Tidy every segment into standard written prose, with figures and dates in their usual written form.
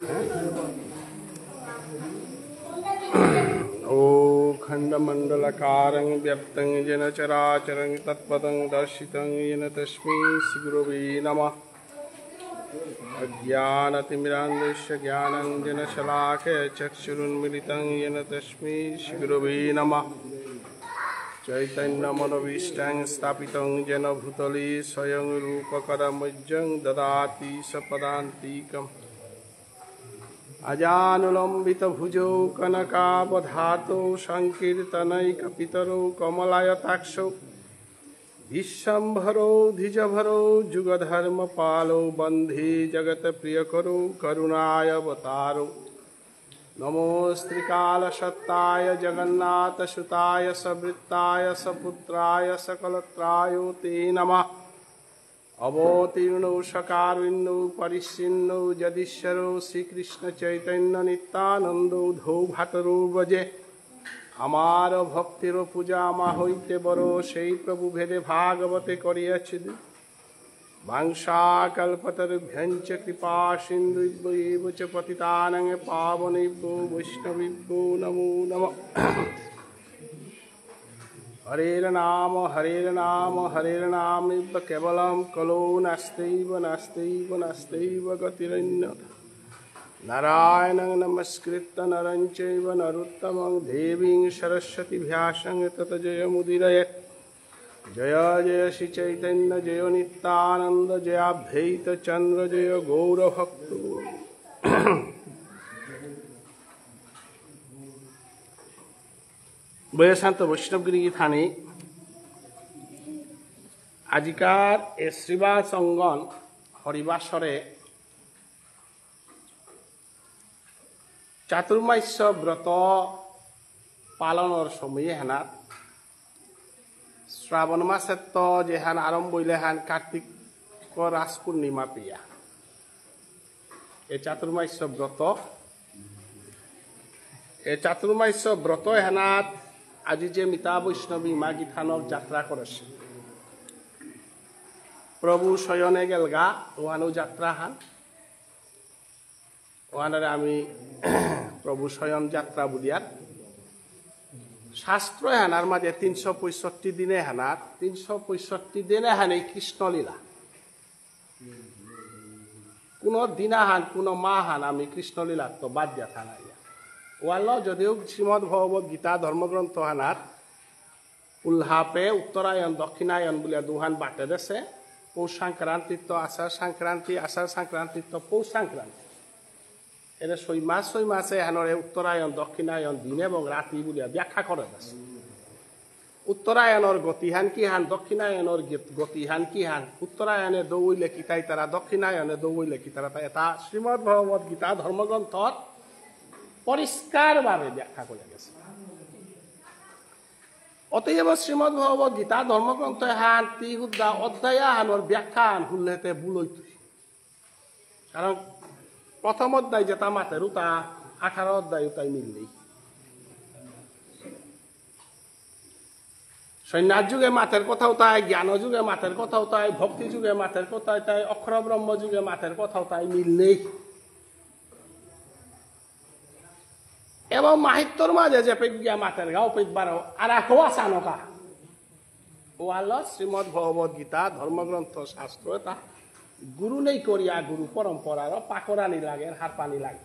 ओ खंडमंडलकारं व्याप्तं येन चराचरं तत्पदं दर्शितं येन तस्मै श्रीगुरवे नमः। अज्ञानतिमिरान्धस्य ज्ञानाञ्जनशलाकया चक्षुरुन्मीलितं येन तस्मै श्रीगुरवे नमः। चैतन्यमनोभीष्टं स्थापितं येन भूतले स्वयं रूपकरमज्जं ददाति सपदान्तिकम्। अजानुलम्बितभुजौ कनकावधातौ संकीर्तनैकपितरौ कमलायताक्षौ विश्वम्भरौ द्विजभरौ जुगधर्मपालौ वन्दे जगत्प्रियकरौ करुणावतारौ। नमोऽस्त्रिकालसत्ताय जगन्नाथसुताय सवृत्ताय सपुत्राय सकलत्राय ते नमः। अवतीर्णौ सकारुण्यौ परिच्छिन्नौ जदीश्वरौ श्रीकृष्ण चैतन्य नित्यानन्दौ धौ भातरौ ब्रजे। আমার ভক্তির পূজা মা হইতে বড় সেই প্রভু ভেদে ভাগবতে করিয়াছি। বাংশাকল্পতরুভ্যঞ্চ কৃপা সিন্ধুভ্যেব চ পতিতানাং পাবনেভ্যো বৈষ্ণবেভ্যো নমো নমঃ। হরের নাম হরের কেবলম কলো নাস্তেইব নাস্তেইব নাস্তেইব গতিরন্যথা। नारायणं नमस्कृत्य नरं चैव नरोत्तमं देवीं सरस्वती व्यासं ततो जयमुदीरयेत्। जय जय श्री चैतन्य जय नित्यानंद जय अद्वैत चंद्र जय गौरभक्त। বৈশান্ত বৈষ্ণবগিরি থানে আজিকার এ শ্রীবাস অঙ্গন হরিবাসরে চাতুর্মাস্য ব্রত পালনের সময় হেনাত শ্রাবণ মাসের তো যেহান আরম্ভ হইলে হান কার্তিক রাস পূর্ণিমা পিয়া এই চাতুর্মাস্য ব্রত হেনাত আজি যে মিতা বৈষ্ণবী মা গীথানক যাত্রা করেছে প্রভু শয়নে গেলগা ওহানো যাত্রা হান ওহানারে আমি প্রভু শয়ন যাত্রা বুলিয়ার শাস্ত্র হানার মাঝে 365 দিনে হানার 365 দিনে হান এই কৃষ্ণলীলা কোন দিনা হান কোন মা হান আমি কৃষ্ণলীলা তো বাদ দিয়া থানা ওয়াল যদিও শ্রীমদ ভগবত গীতা ধর্মগ্রন্থ হানার উল্হাপে উত্তরায়ণ দক্ষিণায়ন বলিয়া দুহান বাটে দেশে পৌষ সংক্রান্তি তো আষাঢ় সংক্রান্তি তো পৌষ সংক্রান্তি এরা ছয় মাসে হানরে উত্তরায়ণ দক্ষিণায়ন দিন এবং রাতি বলিয়া ব্যাখ্যা করে দেশে উত্তরায়ণর গতিহান কি হান দক্ষিণায়ণর গতিহান কি হান উত্তরায়ণে দৌইলে কি তাই তারা দক্ষিণায়নে দৌইলে কি তারা তাই এটা শ্রীমদ ভগবত গীতা ধর্মগ্রন্থত পরিষ্কারভাবে ব্যাখ্যা করে গেছে। অতএব শ্রীমদ ভগবত গীতা ধর্মগ্রন্থ হান 3 অধ্যায় হানোর ব্যাখ্যা হান হুল্লেতে বুলই কারণ প্রথম অধ্যায় যেটা মাতের তা 18 অধ্যায় তাই মিললেই সন্ন্যাস যুগে মাতের কথাও তাই জ্ঞান যুগে মাতের কথাও তাই ভক্তি যুগে মাতের কথাও তাই অক্ষর ব্রহ্ম যুগে মাতের কথাও তাই মিললেই এবং মাহিত্যর মাঝে যে পেগিয়া মাতের গাও পেগবারও আর একও আসা নকা ও আল্লাহ শ্রীমদ ভগবত গীতা ধর্মগ্রন্থ শাস্ত্র তা গুরু নেই করিয়া গুরু পরম্পরার পাকরানি লাগে হার পানি লাগে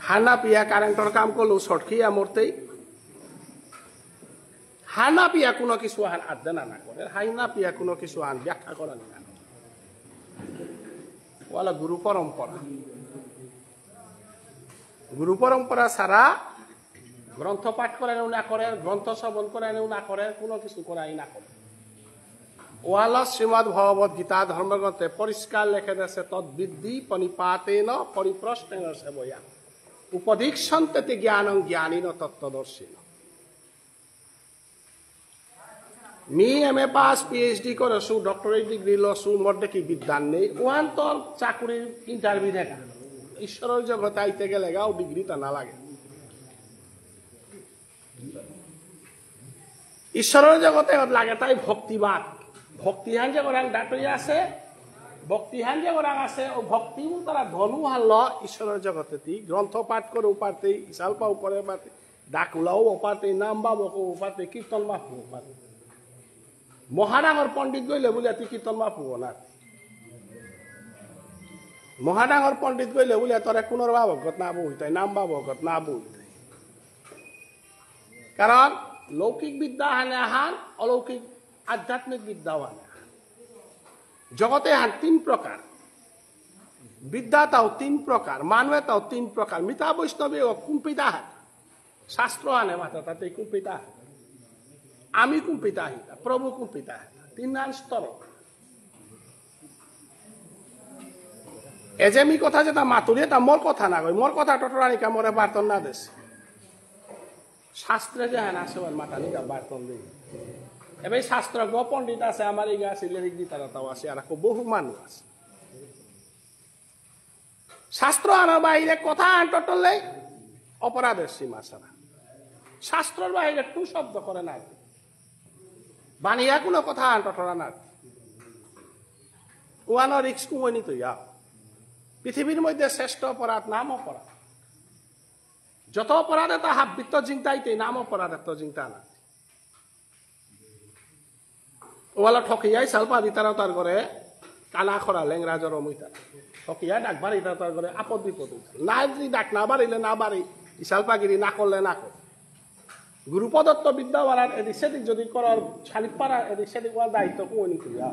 হানা পিয়া কারেন্টর কাম করলো সটকিয়া মরতেই হানা পিয়া কোনো কিছু হান আদানা না করে হাইনা পিয়া কোনো কিছু হান ব্যাখ্যা করানি না ওয়ালা গুরু পরম্পরা ছাড়া গ্রন্থ পাঠ করেন না করে গ্রন্থ শ্রবণ করেন না করে কোনো কিছু করাই না করে ওয়ালা শ্রীমদ ভগবত গীতা ধর্মগ্রন্থে পরিষ্কার লেখে দিয়েছে তদ্বিদ্ধি পনিপাতেন পরিপ্রশ্নেন সেবয়া উপদীক্ষন্তে জ্ঞানং জ্ঞানীন তত্ত্বদর্শীন। মি এম এ পাস পিএইচডি করেছু ডক্টরেট ডিগ্রি লছু মোর দেখি বিদ্যান নেই ওহান তোর চাকুরির ইন্টারভিউ দেখা ঈশ্বরের জগতে আইতে গেলে গাও ডিগ্রিটা না লাগে ঈশ্বরের জগতে লাগে তাই ভক্তিবাদ ভক্তিহান যে ডাক্তারি আছে ভক্তিহান যে ওরা আছে ও ভক্তি তারা ধনু হারল ঈশ্বরের জগতে গ্রন্থ পাঠ করে উপারতে ইশাল পাও করে পারতে ডাকুলাও ওপারতে নাম বাবকও ওপারতে কীর্তন মাপু ওপারতে মহাডাঙর পণ্ডিত গইলে বলে তুই কীর্তন মাপু না মহাডাঙর পণ্ডিত গইলে বলে তোরা কোনোর বাবকত না বইতাই নাম বাবকত না বইতাই কারণ লৌকিক বিদ্যা হানে হান অলৌকিক আধ্যাত্মিক বিদ্যাও হানে জগতে হান 3 প্রকার বিদ্যা তাও 3 প্রকার মানবে তাও 3 প্রকার মিতা বৈষ্ণবী ও কুম্পিতা হাত শাস্ত্র আনে মাথা তাতে কুম্পিতা হাত আমি কুম্পিতা হিতা প্রভু কুম্পিতা হিতা 3 স্তর এ যে মি কথা যেটা মাতুরি এটা মোর কথা না কই মোর কথা টটরানিকা মোরে বার্তন না দেশ শাস্ত্রে যে হান আসে মাতানিকা বার্তন দিই এবার শাস্ত্র গ পণ্ডিত আছে আমার এই আছে লিরিক গীতারতাও আছে আর বহু মানুষ আছে শাস্ত্র আনার বাইরে কথা আনটলে অপরাধের সীমা ছাড়া শাস্ত্রের বাইরে টু শব্দ করে না বানিয়া কোনো কথা আনটরা না ওয়ানো রিক্স কুমনি তো ইয়া পৃথিবীর মধ্যে শ্রেষ্ঠ অপরাধ নাম অপরাধ যত অপরাধে তা হাবৃত্ত চিন্তাইতে নাম অপরাধ এত চিন্তা না ওয়ালা ঠকিয়াই সালপা দিতারা তার করে কালা খরা লেংরা জ্বর মইতা ঠকিয়া ডাক বাড়ি তার করে আপদ বিপদ না যদি ডাক না বাড়িলে না বাড়ি ইসালপাগিরি না করলে না কর গুরু প্রদত্ত বিদ্যা বাড়ার এদিক সেদিক যদি করার শালিক পাড়া এদিক সেদিক ওয়ার দায়িত্ব কুমনি তুলিয়া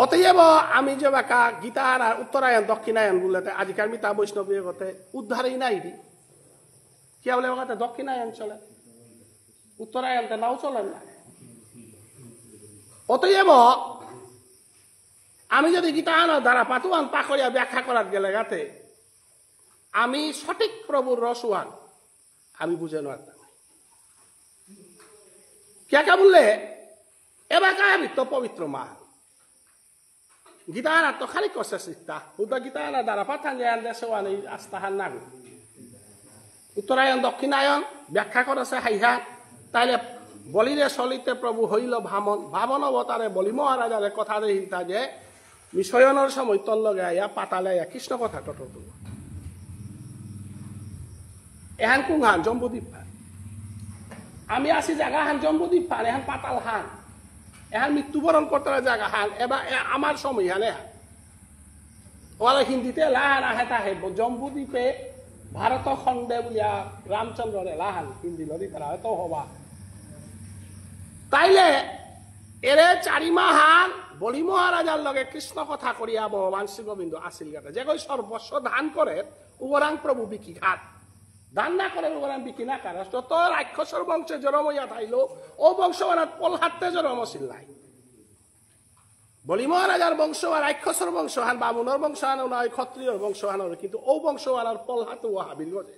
অতএব আমি যে বাকা গীতা আর উত্তরায়ণ দক্ষিণায়ন বলতে আজকাল মিতা বৈষ্ণবী গতে উদ্ধারই নাই দি কি বলে ওখানে দক্ষিণায়ন চলে উত্তরায়ণতে নাও চলেন না অতএব আমি যদি গীতা আনার দ্বারা পাতুয়ান পাকড়িয়া ব্যাখ্যা করার গেলে গাতে আমি সঠিক প্রভুর রসুয়ান আমি বুঝে নারতাম কে বললে এবার কায়াবৃত্ত পবিত্র মা গীতা আনার তো খালি কষে শিখতা উদ্দা গীতা আনার দ্বারা পাঠান যে দেশওয়ান এই আস্থাহান না উত্তরায়ণ দক্ষিণায়ন ব্যাখ্যা করেছে হাইহা তাইলে বলিরে চলিতে প্রভু হইল ভামন ভামন অবতারে বলি মহারাজারে কথা দেহিতা যে মিশয়নের সময় তল্লগে আইয়া পাতালে আইয়া কৃষ্ণ কথা টটর তুল এহান কুংহান জম্বুদ্বীপ ফান আমি আসি জায়গা হান জম্বুদ্বীপ ফান এহান পাতাল হান এহান মৃত্যুবরণ করতে জায়গা হান এবার আমার সময় হান এহান ওরা হিন্দিতে লাহান আহে তাহে জম্বুদ্বীপে ভারত খণ্ডে বলিয়া রামচন্দ্রে লাহান হিন্দি লড়ি তারা হয়তো হবা তাইলে এরে 4 মাহান বলি মহারাজার লগে কৃষ্ণ কথা করিয়া ভগবান শ্রী গোবিন্দ আসিল গাতে যে কই সর্বস্ব দান করে উবরাং প্রভু বিকি ঘাট দান না করে উবরাং বিকি না কার যত রাক্ষসর বংশে জন্ম হইয়া থাইল ও বংশ মানে পলহাতে জন্ম ছিল নাই বলি মহারাজার বংশ আর রাক্ষসর বংশ হান বামুনের বংশ আনো নয় ক্ষত্রিয়র বংশ আনো কিন্তু ও বংশ আনার পলহাতে ও হাবিল গজে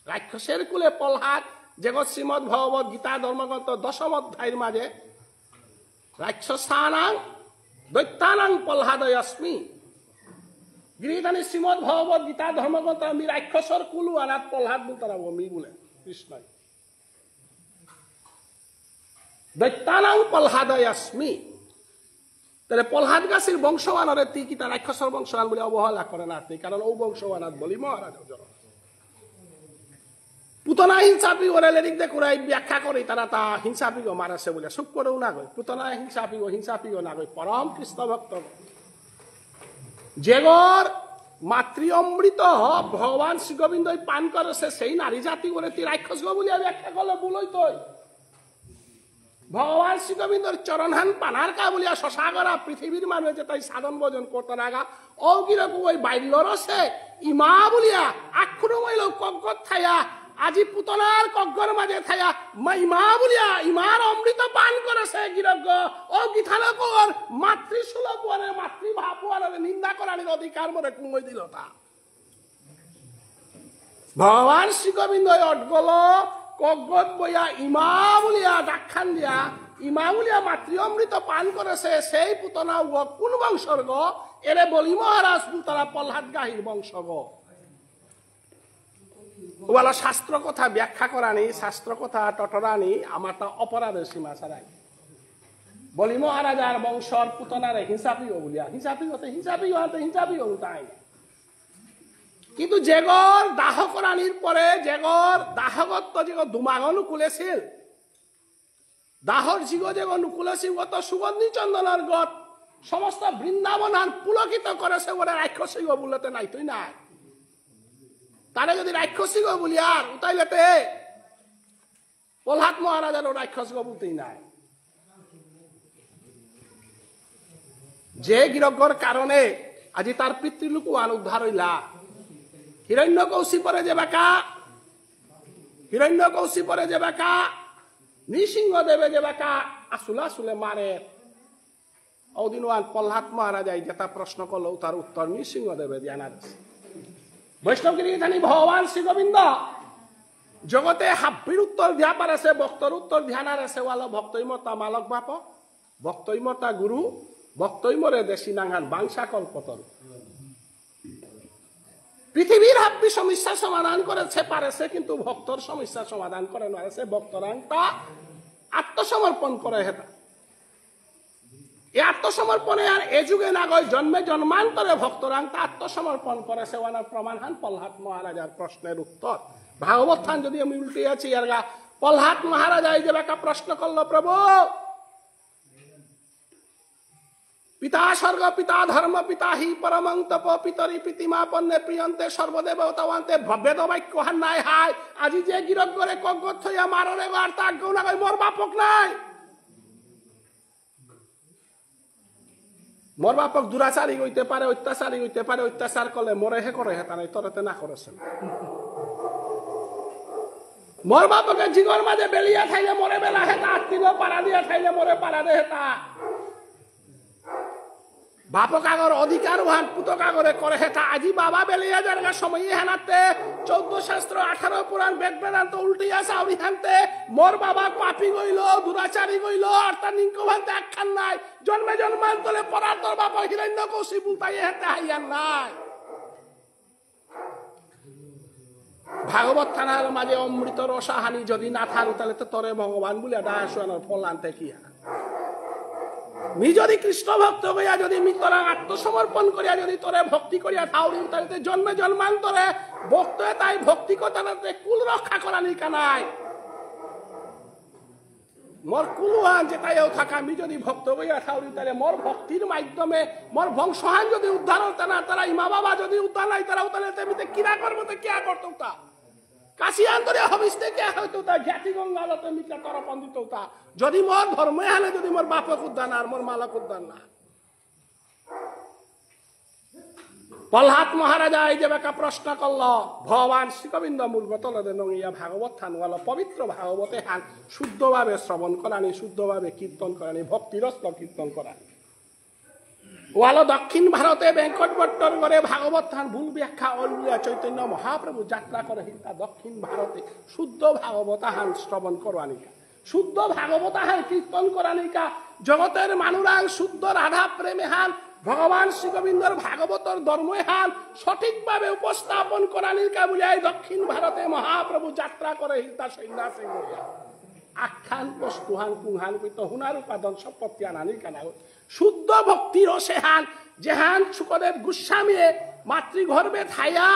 রাক্ষসের কুলে পলহাত জগৎ শ্রীমদ ভগবত গীতা ধর্মগ্রন্থ 10ম অধ্যায়ের মাঝে রাক্ষসানাং দৈত্যানাং পলহাদয়স্মি গিরিধানী শ্রীমদ ভগবত গীতা ধর্মগ্রন্থ আমি রাক্ষসর কুলু আনাত পলহাদ বলতারা আমি বলে কৃষ্ণ দৈত্যানাং পলহাদয়স্মি তাহলে পলহাদ গাছের বংশবানরে তি কিতা রাক্ষসর বংশবান বলে অবহেলা করে না কারণ ও বংশবানাত বলি মহারাজ পুতনা হিংসাপি ওরা লেরিক দেখুরাই ব্যাখ্যা করে তারা তা হিংসাপিও মারাছে বলে সুখ করেও না গই পুতনা হিংসাপিও না গই পরম কৃষ্ণ ভক্ত যেগর মাতৃ অমৃত ভগবান শ্রী গোবিন্দ পান করেছে সেই নারী জাতি করে তুই রাক্ষস গো বলিয়া ব্যাখ্যা করলে ভুলই তো ভগবান শ্রী গোবিন্দর চরণহান পানার কা বলিয়া শশাগরা পৃথিবীর মানুষ যে তাই সাধন ভোজন করতে নাগা ও কিরকম ওই বাইল্য রসে ইমা বলিয়া আক্ষুর মইল কগ্গত থাইয়া আজি পুতনার কগ্গর মাঝে থাইয়া মা বলিয়া ইমার অমৃত পান করেছে গিরজ্ঞ ও গীথানকর মাতৃসুলভ বনে মাতৃভাব নিন্দা করার অধিকার মনে কুমই দিল তা ভগবান শ্রী গোবিন্দ অটগল কগ্গত বইয়া ইমা বলিয়া দাক্ষান দিয়া ইমা বলিয়া মাতৃ অমৃত পান করেছে সেই পুতনা কোন বংশর গ এরে বলি মহারাজ তারা পলহাদ গাহির বংশ গ ওলা শাস্ত্র কথা ব্যাখ্যা করানি শাস্ত্র কথা টটরানি আমার তা অপরাধের সীমা ছাড়াই বলি মহারাজার বংশর পুতনারে হিংসাপিও বলিয়া হিংসাপিও তাই কিন্তু যেগর দাহ করানির পরে যেগর দাহগত যেগর দুমাগ অনুকূলেছিল দাহর জিগ যেগর অনুকূলেছিল গত সুগন্ধি চন্দনের গত সমস্ত বৃন্দাবন পুলকিত করেছে ওরা রাক্ষসিগ বলতে নাই তুই নাই তারে যদি রাক্ষসিগ বলি আর উতাইলেতে প্রহ্লাদ মহারাজারও রাক্ষসিগ বলতেই নাই যে গিরজ্ঞর কারণে আজি তার পিতৃলোক উদ্ধার হইলা হিরণ্যকৌশিপরে যে বেকা নৃসিংহদেবে যে বেকা আসলে মারে ওদিন প্রহ্লাদ মহারাজাই যেটা প্রশ্ন করলো তার উত্তর নৃসিংহদেবে জানার বৈষ্ণবগিরি জানি ভগবান শ্রী গোবিন্দ জগতে হাব্বির উত্তর দিয়া পারেছে ভক্তর উত্তর ধ্যানার আছে ওয়ালো ভক্তইমতা মালক বাপ ভক্তইমতা গুরু ভক্তইমরে দেশি নাঙ্গান বাংশা কল্পতর পৃথিবীর হাব্বি সমস্যা সমাধান করেছে পারেছে কিন্তু ভক্তর সমস্যা সমাধান করে নারেছে ভক্তরাংটা আত্মসমর্পণ করে হেতা এই আত্মসমর্পণে আর এ যুগে না গয় জন্মে জন্মান্তরে ভক্তরাংটা আত্মসমর্পণ করেছে ওনার প্রমাণ হান প্রহ্লাদ মহারাজার প্রশ্নের উত্তর ভাগবত থান যদি আমি উল্টিয়েছি আর প্রহ্লাদ মহারাজাই যে একটা প্রশ্ন করলো প্রভু পিতা স্বর্গ পিতা ধর্ম পিতা হি পরমং তপ পিতরি প্রীতিমা পন্নে প্রিয়ন্তে সর্বদেবতাওয়ান্তে বেদ বাক্য হান নাই হাই আজি যে গিরক করে কগত থইয়া মাররে বার তা গৌনা কই মোর বাপক নাই মোর বাপক দুরাচারী হইতে পারে অত্যাচারী হইতে পারে অত্যাচার করলে মোরে হে করে হেতা নাই তরতে না করেছেন মোর বাপকে জিগর মাঝে বেলিয়া খাইলে মোরে বেলা হেতা আত্মীয় পাড়া দিয়া খাইলে মোরে পাড়া দে হেতা বাপক আগর অধিকার ওহান পুতক আগরে করে হেতা আজি বাবা বেলিয়া যার সময় হেনাতে 14 শাস্ত্র 18 পুরাণ বেদ বেদান্ত উল্টিয়া চাউরি হানতে মোর বাবা পাপি গইল দুরাচারী গইল আর তার নিঙ্ক ভান্তে একখান নাই জন্মে জন্মান্তরে পরার তোর বাবা হিরণ্যকশিপু তাই হেতে হাইয়ান নাই ভাগবত থানার মাঝে অমৃত রসাহানি যদি না থাকো তাহলে তো তোরে ভগবান বলে ডায়ার ফল আনতে কি মি যদি কৃষ্ণ ভক্ত হইয়া যদি মি তোরা আত্মসমর্পণ করিয়া যদি তোরে ভক্তি করিয়া থাউরি তাহলে জন্মে জন্মান্তরে ভক্ত তাই ভক্তি কথাতে কুল রক্ষা করা নিকা নাই মোর কুলুয়ান যেটাইও থাকা আমি যদি ভক্ত হইয়া থাউরি তাহলে মোর ভক্তির মাধ্যমে মোর বংশহান যদি উদ্ধার হতে না তারা ইমা বাবা যদি উদ্ধার নাই তারা তাহলে তেমনি কিরা করবো তো কিয়া করতো তা কাশি আন্তরে হবিষ্তে কে হয়তো তা জ্ঞাতি গঙ্গালতে মিকা তর পন্দিত তা যদি মোর ধর্মে হালে যদি মোর বাপক উদ্ধার না আর মোর মালক উদ্ধার না প্রহ্লাদ মহারাজা এই যে বেকা প্রশ্ন করল ভগবান শ্রীগোবিন্দ মূর্গতলদে নঙিয়া ভাগবত থান ওয়ালো পবিত্র ভাগবতে হান শুদ্ধভাবে শ্রবণ করানি শুদ্ধভাবে কীর্তন করানি ভক্তিরস্ত কীর্তন করানি ওয়ালো দক্ষিণ ভারতে বেঙ্কট ভট্টর করে ভাগবত থান ভুল ব্যাখ্যা অলিয়া চৈতন্য মহাপ্রভু যাত্রা করে হিতা দক্ষিণ ভারতে শুদ্ধ ভাগবতাহান শ্রবণ করানিকা শুদ্ধ ভাগবতাহান কীর্তন করানিকা জগতের মানুরাং শুদ্ধ রাধা প্রেমে হান ভগবান শ্রীগোবিন্দর ভাগবতর ধর্মে হান সঠিকভাবে উপস্থাপন করানিকা বলিয়াই দক্ষিণ ভারতে মহাপ্রভু যাত্রা করে হিতা সন্ন্যাসী বলিয়া আখ্যান বস্তুহান কুহান কইত হুনার উপাদান সম্পত্তি আনানির কানা শুদ্ধ ভক্তির সেহান যেহান সুকদেব গোস্বামী মাতৃগর্ভে থাইয়া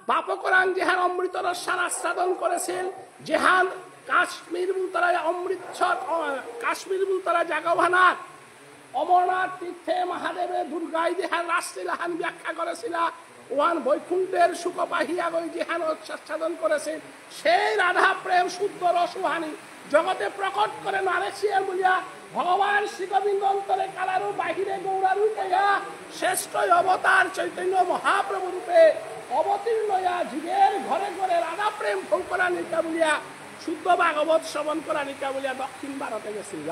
বাপকরাং যেহান অমৃত রসান আস্বাদন করেছেন যেহান কাশ্মীর বুলতরা অমৃতসর কাশ্মীর বুলতরা জাগভানাথ অমরনাথ তীর্থে মহাদেবে দুর্গাই যেহান রাসলীলাহান ব্যাখ্যা করেছিল ওয়ান বৈকুণ্ঠের সুখবাহিয়া গই যেহান আস্বাদন করেছেন সেই রাধা প্রেম শুদ্ধ রসহানি জগতে প্রকট করে নারেশিয়ার বলিয়া ভগবান শ্রীগোবিন্দ অন্তরে কালারু বাহিরে গৌরারু হইয়া শ্রেষ্ঠ অবতার চৈতন্য মহাপ্রভু রূপে অবতীর্ণ হইয়া জীবের ঘরে ঘরে রাধা প্রেম ভোগ করা নিকা বলিয়া শুদ্ধ ভাগবত শ্রবণ করা নিকা বলিয়া দক্ষিণ ভারতে গেছিল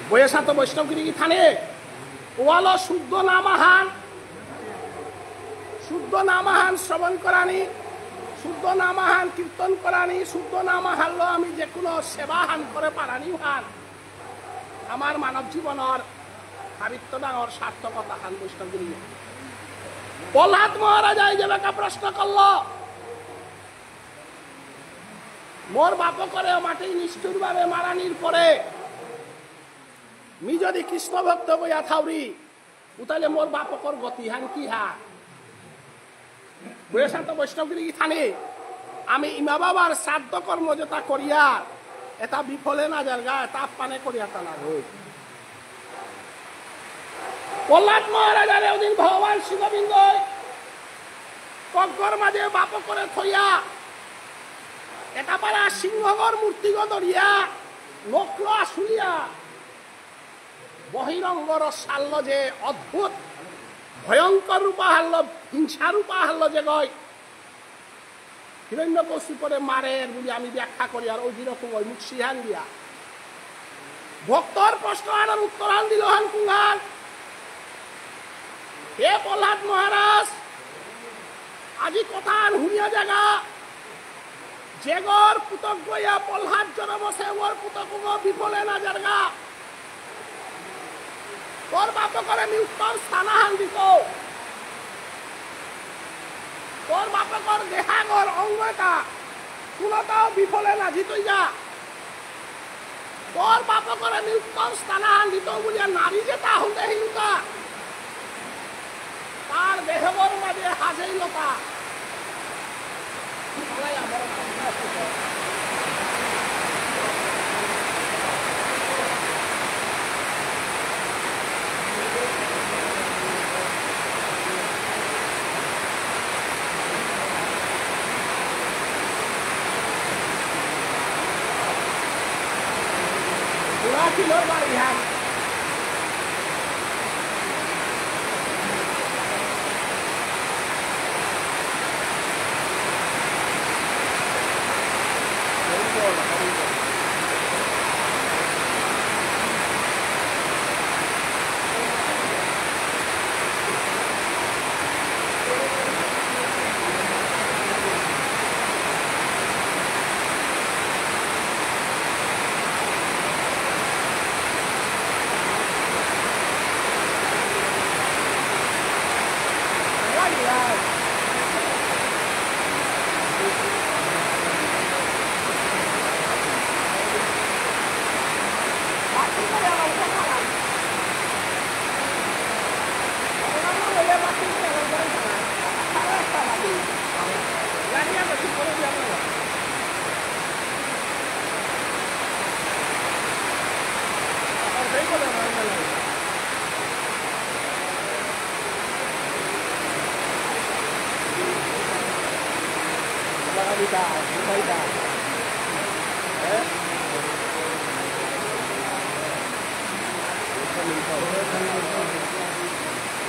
বৈশাত বৈষ্ণবগিরি থানে ওয়ালো শুদ্ধ নামাহান শ্রবণ করানি শুদ্ধ নামাহান কীর্তন করানি শুদ্ধ নামাহান আমি যে কোনো সেবাহান করে পারানি হান আমার মানব জীবনের সাবিত্য ডাঙর সার্থকতা হান বৈষ্ণবগিরি প্রহ্লাদ মহারাজা এই যে প্রশ্ন করল মোর বাপ করে মাটি নিষ্ঠুর ভাবে মারানির পরে মি যদি কৃষ্ণ ভক্ত বইয়া থাউরি উতালে মোর বাপকর গতি হান কি হা বৈশান্ত বৈষ্ণবগিরি থানে আমি ইমা বাবার শ্রাদ্ধ কর্ম যেটা করিয়া এটা বিফলে না জায়গা এটা পানে করিয়া তা না হই প্রহ্লাদ মহারাজার ওদিন ভগবান শিববিন্দ কগ্গর মাঝে বাপ করে থইয়া এটা পারা সিংহগর মূর্তিগ ধরিয়া লোকল আসুলিয়া বহিরঙ্গর সাল্য যে অদ্ভুত ভয়ঙ্কর রূপা হারল হিংসা রূপা হারল যে গয় হিরণ্যকশিপু করে মারে বলি আমি ব্যাখ্যা করি আর ওই যেরকম ওই মুখ সিহান দিয়া ভক্তর প্রশ্ন আনার উত্তরান দিল হান কুঙ্গাল হে প্রহ্লাদ মহারাজ আজি কথা হুনিয়া জায়গা যেগর পুতক গইয়া প্রহ্লাদ জন্ম সে ওর পুতক বিফলে না জায়গা তোর বাপ করে আমি উত্তর স্থানাহান দিত তোর বাপ কর দেহাগর অঙ্গটা কোনটাও বিফলে না জিতইয়া তোর বাপ করে আমি উত্তর স্থানাহান দিত বলিয়া নারী যেটা হতে হিলতা তার দেহগর মাঝে হাজাইলতা কিলোর বাড়ি হ্যাঁ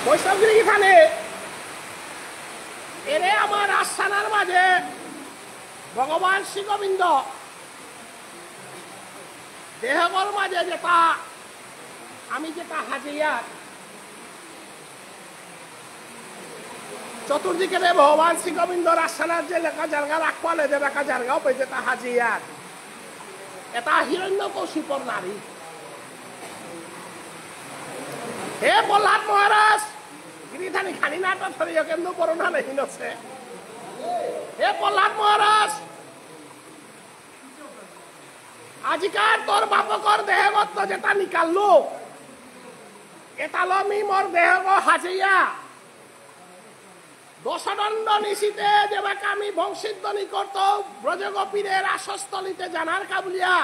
বৈষ্ণবগিরি এখানে এরে আমার আস্থানার মাঝে ভগবান শ্রী গোবিন্দ দেহগর মাঝে যেটা আমি যেটা হাজিয়া চতুর্দিকে ভগবান শ্রী গোবিন্দর আস্থানার যে লেখা জায়গা রাখবালে যে লেখা জায়গাও পাই যেটা হাজিয়ার এটা হিরণ্যকশিপুর নারী হে প্রহ্লাদ মহারাজ গিরিধানী খানি নাটা ধরিয়া কেন্দ্র করোনা নেই নছে হে প্রহ্লাদ মহারাজ আজিকার তোর বাপকর দেহগত যেটা নিকাললো এটা লমি মোর দেহগ হাজিয়া দশদণ্ড নিশিতে যেবাকে আমি বংশীধ্বনি করত ব্রজগোপীদের আশস্থলিতে জানার কাবুলিয়া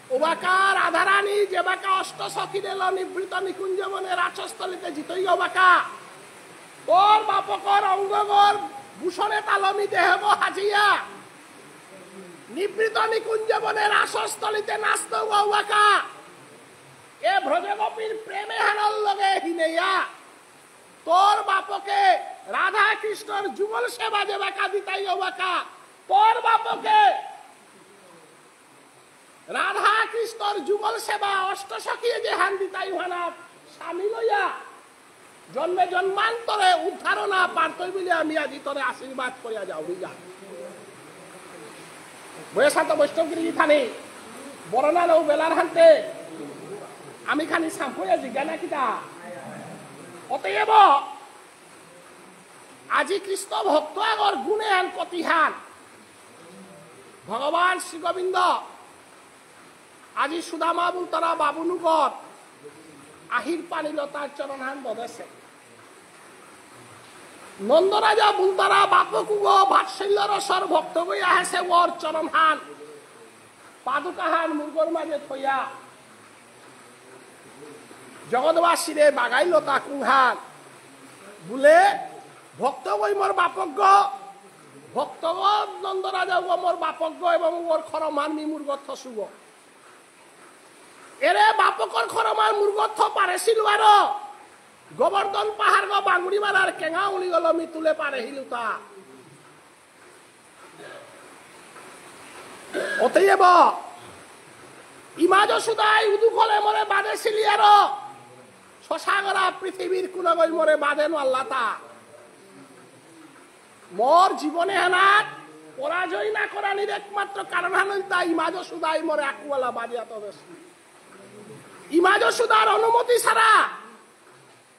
ওবাকার রাধারানী যেবাকা অষ্ট সখী দিল নিবৃত নিকুঞ্জ বনের আশস্থলিতে জিতই ওবাকা তোর বাপকর অঙ্গগর ভূষণে তালমি দেহগ হাজিয়া নিবৃত নিকুঞ্জ বনের আশস্থলিতে নাচত ওবাকা এ ব্রজগোপীর প্রেমে হানল লগে হিনেয়া তোর বাপকে রাধা কৃষ্ণর যুগল সেবা যে বাঁকা দিতাই বাঁকা তোর বাপকে রাধা কৃষ্ণর যুগল সেবা অষ্ট সখিয়ে যে হান দিতাই হানা স্বামী লইয়া জন্মে জন্মান্তরে উদ্ধারণা পারতই বলে আমি আজি তোরে আশীর্বাদ করিয়া যাও বুঝা বৈশান্ত বৈষ্ণবগিরি থানে বরণা নৌ বেলার হান্তে আমি খানি সাম্পয়া জিজ্ঞানা কিতা অতএব আজি কৃষ্ণ ভক্ত আগর গুণে আন কতিহান ভগবান শ্রী গোবিন্দ আজি সুদামা বুলতরা বাবুনুগর আহির পানিল তার চরণহান বদেছে নন্দরাজা বুলতরা বাপকুগ ভাৎসল্য রসর ভক্ত গই আহেছে ওর চরণহান পাদুকাহান মুরগর মাঝে থইয়া জগৎবাসীরে বাগাইল তা কুহান বলে ভক্ত গই মোর বাপজ্ঞ ভক্তগ নন্দরাজা মোর বাপজ্ঞ এবং ওর খরমান মি মুরগথ শুভ এরে বাপকর খরমান মুরগথ পারেছিল আর গোবর্ধন পাহাড় গো বাঙ্গুড়ি মারার কেঙা উলি গল মি তুলে পারে হিলুতা অতএব ইমাজ সুদাই উদুকলে মরে বাঁধেছিলি আর শশাগরা পৃথিবীর কুলগই মরে বাঁধেন আল্লাতা মোর জীবনে হানাত পরাজয় না করানির একমাত্র কারণ হানল তা ইমাজ সুদাই মরে আকুয়ালা বাজিয়াত ইমাজ সুদার অনুমতি ছাড়া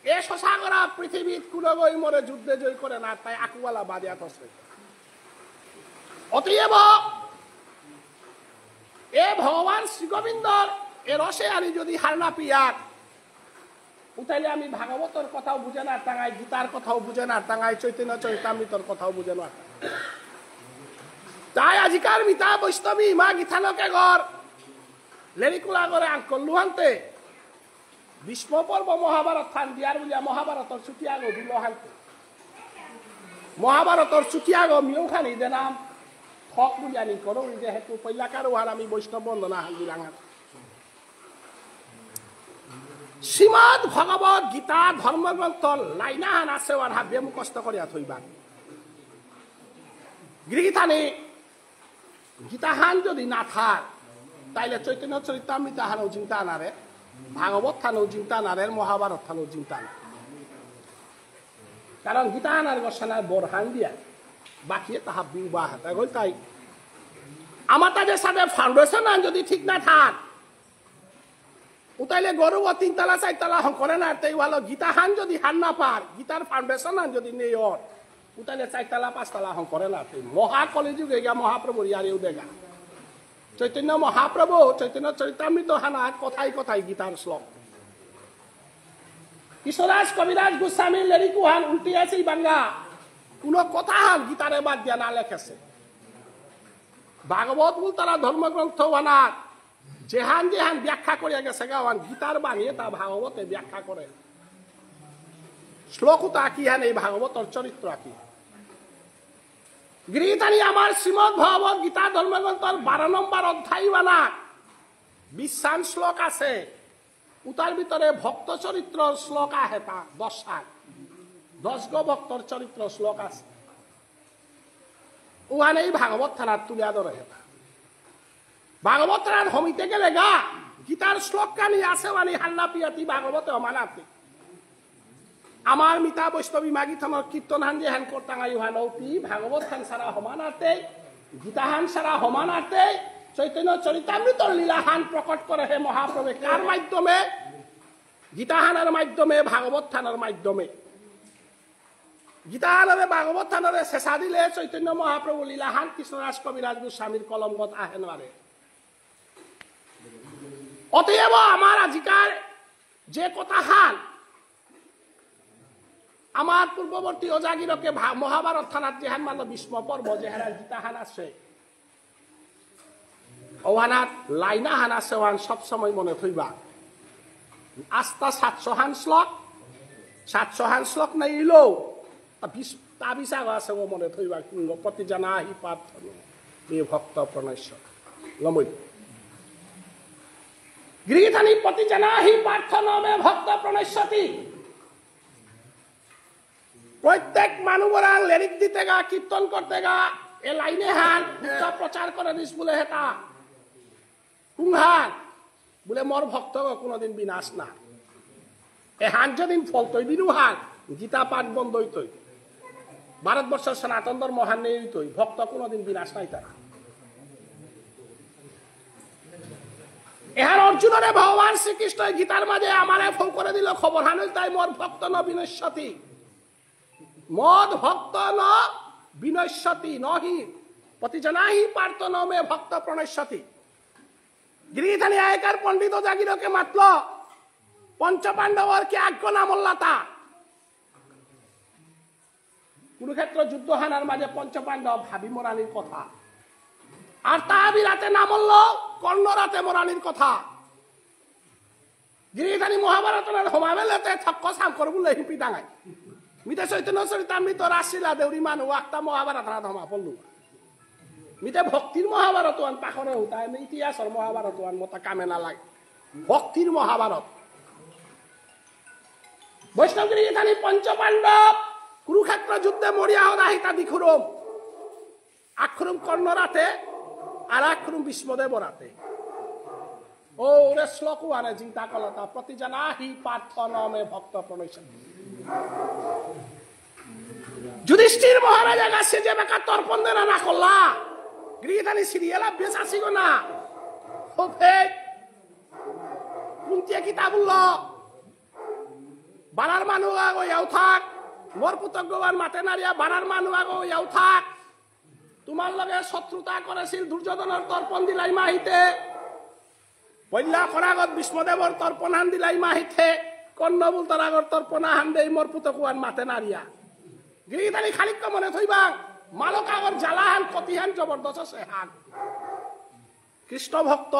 এ শশাগরা পৃথিবীর কুলগই মরে যুদ্ধে জয় করে না তাই আকুয়ালা বাজিয়াত অতএব এ ভগবান শ্রী গোবিন্দর এ রসে আনি যদি হারনা পিয়ার উঠাইলে আমি ভাগবতর কথাও বুঝে না টাঙাই গীতার কথাও বুঝে না টাঙাই চৈতন্য চরিতামৃতর কথাও বুঝে না তাই আজিকার মিতা বৈষ্ণবী মা গীতানকে ঘর লেরিকুলা করে আঙ্কল লুহান্তে ভীষ্ম পর্ব মহাভারত থান দিয়ার বলিয়া মহাভারতর ছুটিয়াগো দিল হান্তে মহাভারতর ছুটিয়াগো মিও খানি দে নাম ঠক বুলিয়া নি করো যে হেতু পৈলাকার ওহার আমি বৈষ্ণব বন্দনা হাঙ্গি রাঙা শ্রীমদ ভগবত গীতা ধর্মগ্রন্থ লাইনাহান আছে আর হাবিয়ে মুখস্থ করিয়া থইবা গৃহীথানে গীতাহান যদি না থাক তাইলে চৈতন্য চরিতামৃত হানও চিন্তা আনারে ভাগবত থানও চিন্তা আনারে মহাভারত থানও চিন্তা আনারে কারণ গীতা আনার গসানার বোরহান দিয়া বাকি তাহা বিবাহ তাই আমার তাদের সাথে ফাউন্ডেশন যদি ঠিক না থাক উতাইলে গরু ও তিনতলা চারতলা করে না তাই ভালো গীতা হান যদি হান না পার গীতার ফাউন্ডেশন যদি নেই ওর উতাইলে চারতলা পাঁচতলা করে না তাই মহাকলিযুগে গা মহাপ্রভুর ইয়ারেও দেখা চৈতন্য মহাপ্রভু চৈতন্য চরিতামৃত হানার কথাই কথাই গীতার শ্লোক কিশোরাজ কবিরাজ গোস্বামী লেরিকুহান উল্টি আছে বাঙ্গা কোন কথা হান গীতারে বাদ দিয়া না লেখেছে ভাগবত বল তারা ধর্মগ্রন্থ বানার যেহান যেহান ব্যাখ্যা করিয়া গেছে গাওয়ান গীতার বানিয়ে তা ভাগবতে ব্যাখ্যা করে শ্লোক তো আঁকি হ্যান এই ভাগবতর চরিত্র আঁকি গৃহীতানি আমার শ্রীমদ ভগবত গীতা ধর্মগ্রন্থর 12 নম্বর অধ্যায় বানা 20 শ্লোক আছে উতার ভিতরে ভক্ত চরিত্র শ্লোক আহে তা 10 গো ভক্তর চরিত্র শ্লোক আছে ওখানে এই ভাগবত থানার তুলিয়া ধরে হেতা ভাগবত রান হমিতে গেলে গা গীতার শ্লোক কানি আছে মানে হান্না পিয়াতি ভাগবতে অমানাতি আমার মিতা বৈষ্ণবী মাগি থানার কীর্তন হান যে হ্যান করতাঙ্গাই হানৌতি ভাগবত খান সারা হমানাতে গীতা হান সারা হমানাতে চৈতন্য চরিতামৃতর লীলা হান প্রকট করে হে মহাপ্রভু কার মাধ্যমে গীতা হানের মাধ্যমে ভাগবত থানার মাধ্যমে গীতা হানরে ভাগবত থানারে শেষা দিলে চৈতন্য মহাপ্রভু লীলা হান কৃষ্ণরাজ কবিরাজ গোস্বামীর কলমগত আহে নারে অতএব আমার আজিকার যে কথা হান আমার পূর্ববর্তী অজাগিরকে মহাভারত থানার যেহান মানল ভীষ্ম পর্ব যেহান গীতা হান আছে ওহানাত লাইনা হান আছে ওহান সবসময় মনে থইবা আস্তা 700 হান শ্লোক 700 হান শ্লোক নাই ইলো তা বিচার আছে ও মনে থইবা প্রতি জানা হি প্রার্থন এই ভক্ত প্রণয়স্য লমই গৃহীতানি প্রতি জানা হি প্রার্থন মে ভক্ত প্রণয়স্যতি প্রত্যেক মানুষরা লিরিক দিতে গা কীর্তন করতে গা এ লাইনে হান প্রচার করে দিস বলে হেতা কুংহান বলে মোর ভক্ত কোনদিন বিনাশ না এ হান যেদিন ফল তৈরি হান গীতা পাঠ বন্ধ হইতই ভারতবর্ষের সনাতন ধর্ম হান নেই হইতই ভক্ত কোনদিন বিনাশ নাই তারা এহার অর্জুনরে ভগবান শ্রীকৃষ্ণ গীতার মাঝে আমারে ফল করে দিল খবর হান তাই মোর ভক্ত ন বিনশ্যতি মদ ভক্ত ন বিনশ্যতি নহি প্রতিজনাহি পার্থ নমে ভক্ত প্রণশ্যতি গিরিধানী আয়কার পণ্ডিত জাগিরকে মাত্র পঞ্চপাণ্ডবর কে আজ্ঞ নামল্লাতা কুরুক্ষেত্র যুদ্ধ হানার মাঝে পঞ্চপাণ্ডব ভাবি মরানির কথা আর তাহাবি রাতে নামল্ল কর্ণ রাতে মরানির কথা গিরিধানী মহাভারতের হোমাবেলেতে থক্ক সাঙ্কর বলে হিপি ডাঙাই মিতে চৈতন্য চরিতামৃত রাশিলা দেউরি মানুষ একটা মহাভারত ধমা পড়লু মিতে ভক্তির মহাভারত আন পাখরে হতায় ইতিহাসের মহাভারত আন মতো কামে না লাগে ভক্তির মহাভারত বৈষ্ণবগিরি এখানে পঞ্চপাণ্ডব কুরুক্ষেত্র যুদ্ধে মরিয়া হদাহিতা দিখুরম আখরুম কর্ণ রাতে আর আখরুম বিষ্মদেব রাতে ও রে শ্লোক আনে চিন্তা কলতা প্রতিজনাহি পার্থ নমে ভক্ত প্রণয়ন যুধিষ্ঠির মহারাজা কাছে যে বেকা তর্পণ দেনা না করলা গৃহদানি সিরিয়াল বেশ আসিগ না ও ফেক কুন্তিয়া কিতা বলল বানার মানুষ আগো ইয়াও থাক মোর পুতজ্ঞবান মাতে নারিয়া বানার মানুষ আগো ইয়াও থাক তোমার লগে শত্রুতা করেছিল দুর্যোধনের তর্পণ দিলাই মাহিতে বল্লা করাগত বিষ্ণুদেবর তর্পণ হান দিলাই মাহিতে কর্ণ বুলতার আগর তর্পণ হান দেই মোর পুতকুয়ান মাতে নারিয়া গিরিদানি খালিক মনে থইবা মালক আগর জ্বালাহান কতিহান জবরদস্ত সেহান কৃষ্ণ ভক্ত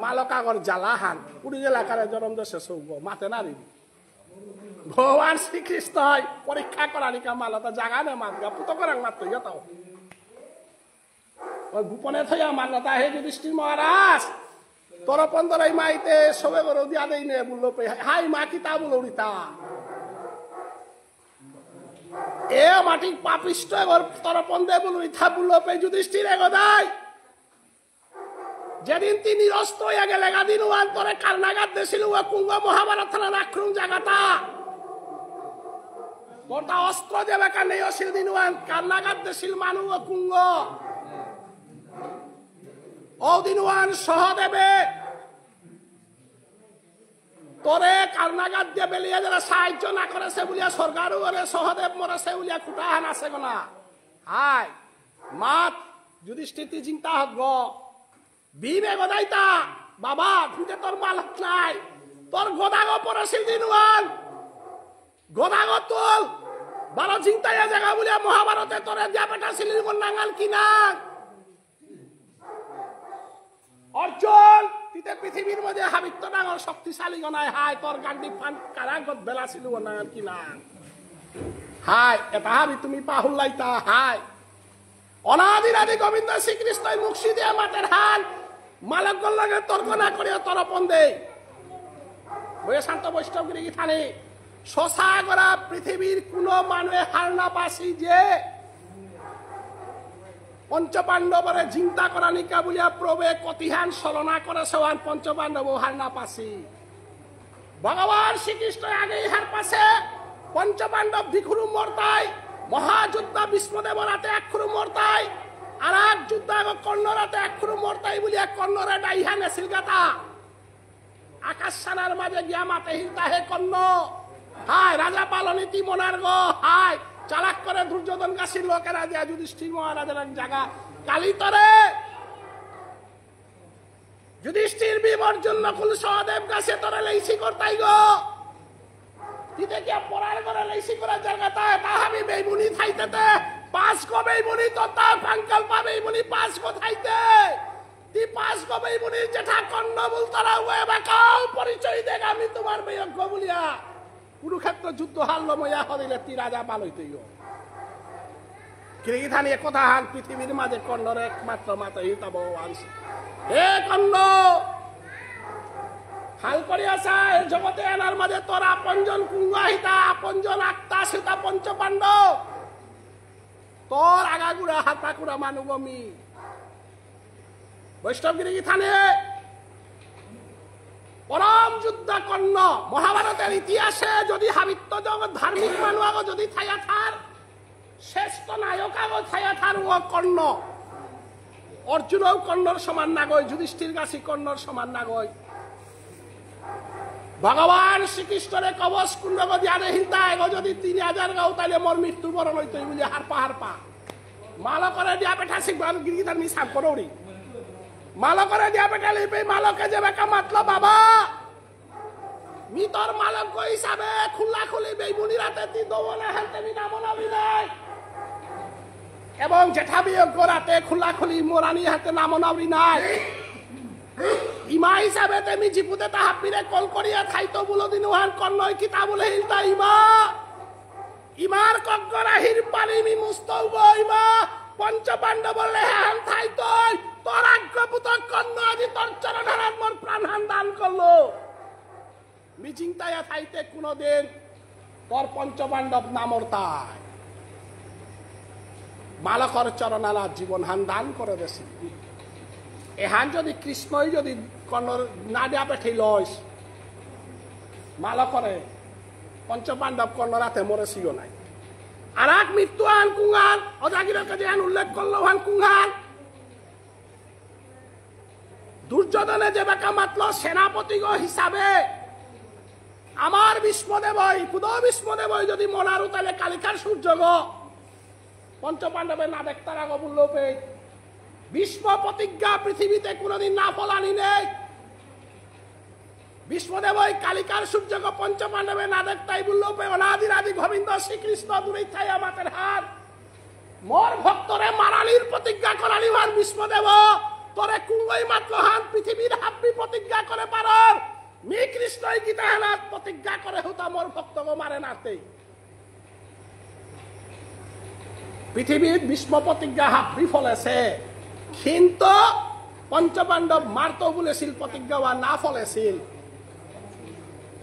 মালক আগর জ্বালাহান পুরী এলাকার জনম দেশে সৌগ মাতে নারি ভগবান শ্রীকৃষ্ণ পরীক্ষা করানিকা মালতা জাগা নে মাতগা পুত করাং মাত তাও ওই গোপনে থইয়া মান্যতা হে যুধিষ্ঠির মহারাজ তোর পন্দরাই মাইতে সবে করে দিয়া দেই নে বললো হাই মা কি তা বলো রিতা এ মাটি পাপিষ্ট এবার তোর পন্দে বলো রিতা বললো পে যুধিষ্ঠির এগোদাই যেদিন তিনি নিরস্ত হইয়া গেলে গাদিন ওয়ান তোরে কারনাগাত দেছিল ও কুঙ্গ মহাভারত থানার আক্রমণ জায়গাটা তোর তা অস্ত্র যে বেকা নেই অশিল দিন ওয়ান কারনাগাত দেছিল মানু ও কুঙ্গ অদিনওয়ান সহদেবে তোরে কারনাগাত দিয়ে বেলিয়ে যারা সাহায্য না করেছে বলিয়া সরকার সহদেব মরেছে বলিয়া কুটাহান আছে গোনা হাই মাত যুধিষ্ঠির চিন্তা হব বিবে গদাইতা বাবা খুঁজে তোর মালত নাই তোর গোদাগ পড়েছিল দিনওয়ান গোদাগ তোল বারো চিন্তায় জায়গা বলিয়া মহাভারতে তোরে দিয়া পেটাছিল নাঙ্গাল কিনা অর্জুন তিতে পৃথিবীর মধ্যে হাবিত্য ডাঙর শক্তিশালী গনায় হাই তোর গান্ডি ফান কারাগত বেলা ছিল নাঙ্গাল কিনা হাই এটা হাবি তুমি পাহুল্লাইতা হাই অনাদিরাদি গোবিন্দ শ্রীকৃষ্ণ মুক্তি দিয়া মাতের হান মালক লাগে তর্ক না করিয়া তরপন দে বইয়ে শান্ত বৈষ্ণবগিরি থানে শশা করা পৃথিবীর কোন মানুষে হার না পাসি যে পঞ্চপাণ্ডবরে চিন্তা করা নিকা বলিয়া প্রবে কতিহান ছলনা করে সেওয়ান পঞ্চপাণ্ডব হার না পাসি ভগবান শ্রীকৃষ্ণ আগেই হার পাশে পঞ্চপাণ্ডব ভিখুরু মরতাই মহাযোদ্ধা বিষ্ণুদেব রাতে একখুরু মরতাই আর এক যোদ্ধা কর্ণ রাতে একখুরু মরতাই বলিয়া কর্ণরে ডাইহা নেছিল গাতা আকাশ সানার মাঝে গিয়া মাতে হিলতা হে কর্ণ হাই রাজা পালনীতি মনার গো হাই চালাক করে দুর্যোধন গাছির লোকেরা দিয়া যুধিষ্ঠির মহারাজের এক জায়গা কালিতরে যুধিষ্ঠির বিবর্জন নকুল সহদেব গাছে তোরা লেইসি করতাই গো তিতে গিয়া পড়ার করে লেইসি করার জায়গাটা তাহাবি বেইমুনি থাইতেতে পাঁচ গো বেইমুনি তোতা ফাঙ্কাল পা বেইমুনি পাঁচ গো থাইতে তি পাঁচ গো বেইমুনি যেটা কর্ণ বল তারা ওয়ে বাকাও পরিচয় দেখ আমি তোমার বিয়োগ্য বলিয়া কুরুক্ষেত্র যুদ্ধ হারল ময়া হদিলে তি রাজা পালইতেইও কিরিথানি একথা হান পৃথিবীর মাঝে কর্ণর একমাত্র মাতা হিতা ভগবান হে কর্ণ হাল করিয়াছা এই জগতে আনার মাঝে তোর আপনজন কুঙ্গাহিতা আপনজন আত্মা সীতা পঞ্চপাণ্ডব তোর আগাগুড়া হাতাকুড়া মানুবমি বৈষ্ণবগিরি থানে পরম যোদ্ধা কর্ণ মহাভারতের ইতিহাসে যদি হাবিত্য জগৎ ধার্মিক মানুষ আগো যদি থাইয়া থার শ্রেষ্ঠ নায়ক আগো থাইয়া থার ও কর্ণ অর্জুনও কর্ণর সমান নাগয় যুধিষ্ঠির গাছি কর্ণর সমান নাগয় ভগবান শ্রীকৃষ্ণরে কবচ কুণ্ডব দিয়ারে হিলতা এগো যদি 3000 গাও তাইলে মোর মৃত্যুবরণ হইতই বলি Harpa Harpa Malo kore dia peta sik baru gini kita misap korori. Malo kore dia peta lipe malo ke jebe ka matlo baba. Mitor malo ko hisabe khula khuli beibuni rate ti dowona hante mi namona binai. Ebong jetha biyog korate khula khuli morani hante namona binai. Ima hisabe temi jipute ta hapire kol koriya khaito bulo dinuhan konnoi kitabule hilta ima. Imar kongkora hirpani mi mustaubo ima panca pandava lehan thaitoi toragga putak kanna aji tor charanharat mor pranhan dan korlo mi chintaya thaite kuno din tor panca pandav namor tai malakor charanala জীবন হান দান করে দেছি এহান যদি কৃষ্ণই যদি কন্নর না দিয়া পেঠি লইস মালকরে পঞ্চপাণ্ডব কর্ণরাতে মরেছিও নাই আর এক মৃত্যুহান কুঙ্গান অজাগিরের কাছে উল্লেখ করলো হান কুঙ্গান দুর্যোধনে যে বেকা মাতল সেনাপতি হিসাবে আমার ভীষ্মদেবই পুদ ভীষ্মদেবই যদি মনারু তাহলে কালিকার সূর্য গো পঞ্চপাণ্ডবের না দেখতার আগ বললো পে ভীষ্ম প্রতিজ্ঞা পৃথিবীতে কোনোদিন না ফলানি নেই বিষ্ণুদেবই কালিকার সূর্যক পঞ্চপাণ্ডবে না দেখতাই বললো অনাদির আদি গোবিন্দ শ্রীকৃষ্ণ দূরে থাই আমাদের হাত মোর ভক্তরে মারালির প্রতিজ্ঞা করালি হান বিষ্ণুদেব তোরে কুঙ্গই মাত্র হান পৃথিবীর হাব্বি প্রতিজ্ঞা করে পারর মি কৃষ্ণই গীতা হানাত প্রতিজ্ঞা করে হতা মোর ভক্তকে মারে নাতে পৃথিবীর বিষ্ণ প্রতিজ্ঞা হাব্বি ফলেছে কিন্তু পঞ্চপাণ্ডব মারতো বলেছিল প্রতিজ্ঞা না ফলেছিল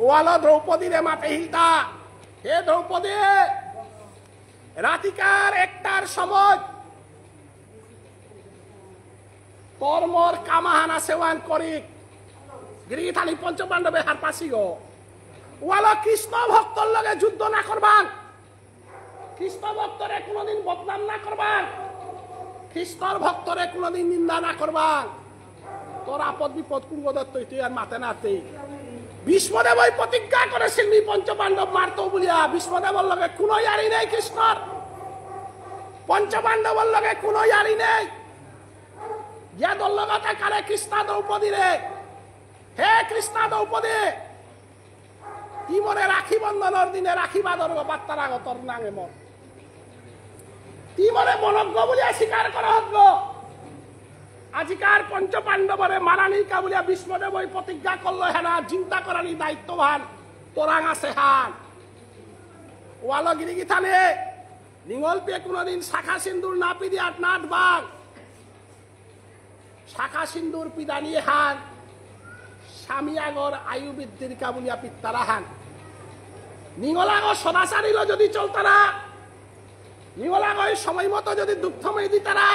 ওয়ালা দ্রৌপদীরে মাতে হিলতা হে দ্রৌপদী রাতিকার একটার সময় তোর মোর কামাহানা সেওয়ান করি গিরিথানি পঞ্চপাণ্ডবে হার পাসি গো ওয়ালা কৃষ্ণ ভক্তর লগে যুদ্ধ না করবান কৃষ্ণ ভক্তরে কোনদিন বদনাম না করবান কৃষ্ণর ভক্তরে কোনদিন নিন্দা না করবান তোর আপদ বিপদ কুঙ্গদত্ত তুই আর মাতে নাতে ভীষ্মদেবই প্রতিজ্ঞা করেছিল পঞ্চপাণ্ডব মারতো বলিয়া ভীষ্মদেবর লগে কোনো ইয়ারি নেই কৃষ্ণর পঞ্চপাণ্ডবর লগে কোনো ইয়ারি নেই ইয়াদর লগতে কারে কৃষ্ণ দ্রৌপদী রে হে কৃষ্ণ দ্রৌপদী কি মনে রাখি বন্ধনের দিনে রাখি বাদর বার্তার আগতর নাঙে মন কি মনে মনজ্ঞ বলিয়া স্বীকার করা হত আজিকার পঞ্চপাণ্ডবরে মারানি কাবুলিয়া বিষ্ণুদেব ওই প্রতিজ্ঞা করলো হেনা চিন্তা করানি দায়িত্ববান তোরাং আছে হান ওয়ালো গিরিগি থানে নিঙল পেয়ে কোনদিন শাখা সিন্দুর না পিদি আট নাট বাং শাখা সিন্দুর পিদা নিয়ে হান স্বামী আগর আয়ু বৃদ্ধির কাবুলিয়া পিত্তারা হান নিঙল আগর সদাচারিল যদি চলতারা নিঙল আগর সময় মতো যদি দুগ্ধময় দিতারা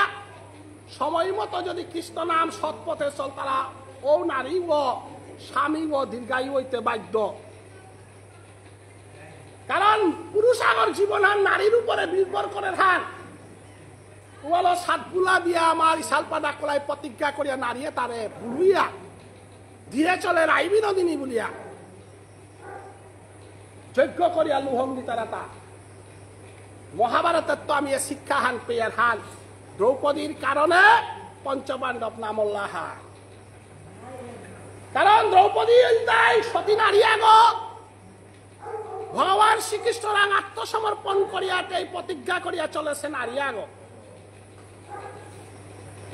সময় মতো যদি কৃষ্ণ নাম সৎপথে চলতারা ও নারী ও স্বামী ও দীর্ঘায়ু হইতে বাধ্য কারণ পুরুষ আগর জীবন হান নারীর উপরে নির্ভর করে হান ওয়ালো সাতগুলা দিয়া আমার ইশালপা ডাকলাই প্রতিজ্ঞা করিয়া নারিয়ে তারে বুলুইয়া ধীরে চলে রাই বিনোদিনী বলিয়া যজ্ঞ করিয়া লুহং দিতারা তা মহাভারতের তো আমি শিক্ষা হান পেয়ার হান দ্রৌপদীর কারণে পঞ্চপাণ্ডব নামল্লা হান কারণ দ্রৌপদী সতী নারী আগ ভগবান শ্রীকৃষ্ণ আত্মসমর্পণ করিয়া এই প্রতিজ্ঞা করিয়া চলেছে নারী আগ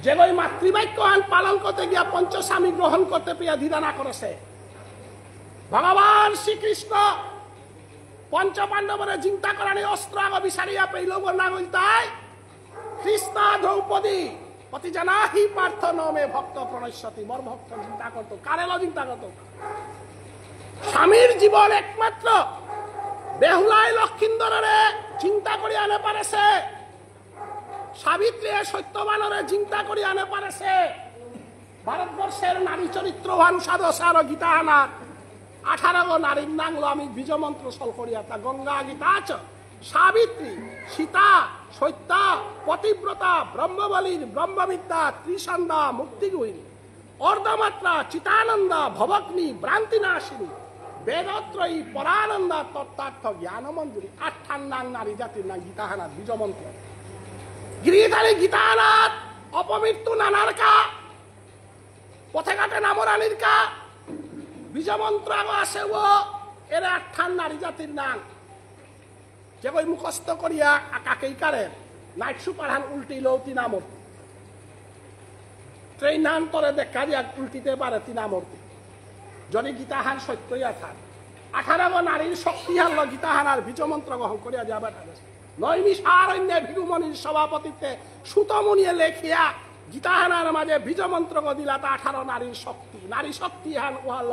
যে ওই মাতৃবাক্য পালন করতে গিয়া পঞ্চস্বামী গ্রহণ করতে পেয়ে দ্বিধা না করেছে ভগবান শ্রীকৃষ্ণ পঞ্চপাণ্ডবের চিন্তা করানি অস্ত্র আগ বিচারিয়া পেইল না তাই কৃষ্ণ দ্রৌপদী অতি জানা হি পার্থ নমে ভক্ত প্রণশ্যতি মোর ভক্ত চিন্তা করতো কারেল চিন্তা করতো স্বামীর জীবন একমাত্র বেহুলাই লক্ষিন্দরে চিন্তা করি আনে পারেছে সাবিত্রী সত্যবানরে চিন্তা করি আনে পারেছে ভারতবর্ষের নারী চরিত্রবান সাধসার গীতা আনার 18 নারীর নাংলো আমি বীজ মন্ত্র সল করিয়া তা গঙ্গা গীতা আছে সাবিত্রী সীতা সত্যা পতিব্রতা ব্রহ্মবলীর ব্রহ্মবিদ্যা ত্রিসন্ধ্যা মুক্তিগুহিনী অর্ধমাত্রা চিতানন্দা ভবগ্নি ভ্রান্তিনাশিনী বেদত্রয়ী পরানন্দা তত্ত্বার্থ জ্ঞান মঞ্জুরি 8 নাং নারী জাতির নাম গীতাহানা বীজ মন্ত্র গিরিধারী গীতানাথ অপমৃত্যু নানার কা পথে ঘাটে নামরানির কা বীজমন্ত্র আছে ও এরা আঠান নারী জাতির নাম যে কই মুখস্থ করিয়া কাকেই কারেন নাইট সুপারহান উল্টি লৌতি নামর্তি ট্রেন হান তরে দেখা দিয়া উল্টিতে পারে তিনামূর্তি যদি গীতাহান সত্যইয়া থাক 18 নারীর শক্তিহান গীতাহান আর বীজমন্ত্র গ্রহণ করিয়া যাবে নৈমিষারণ্য ভিরুমণির সভাপতিত্বে সুতমুনিয়ে লেখিয়া গীতাহানার মাঝে বীজমন্ত্র দিলা তা 18 নারীর শক্তি নারী শক্তিহান উহাল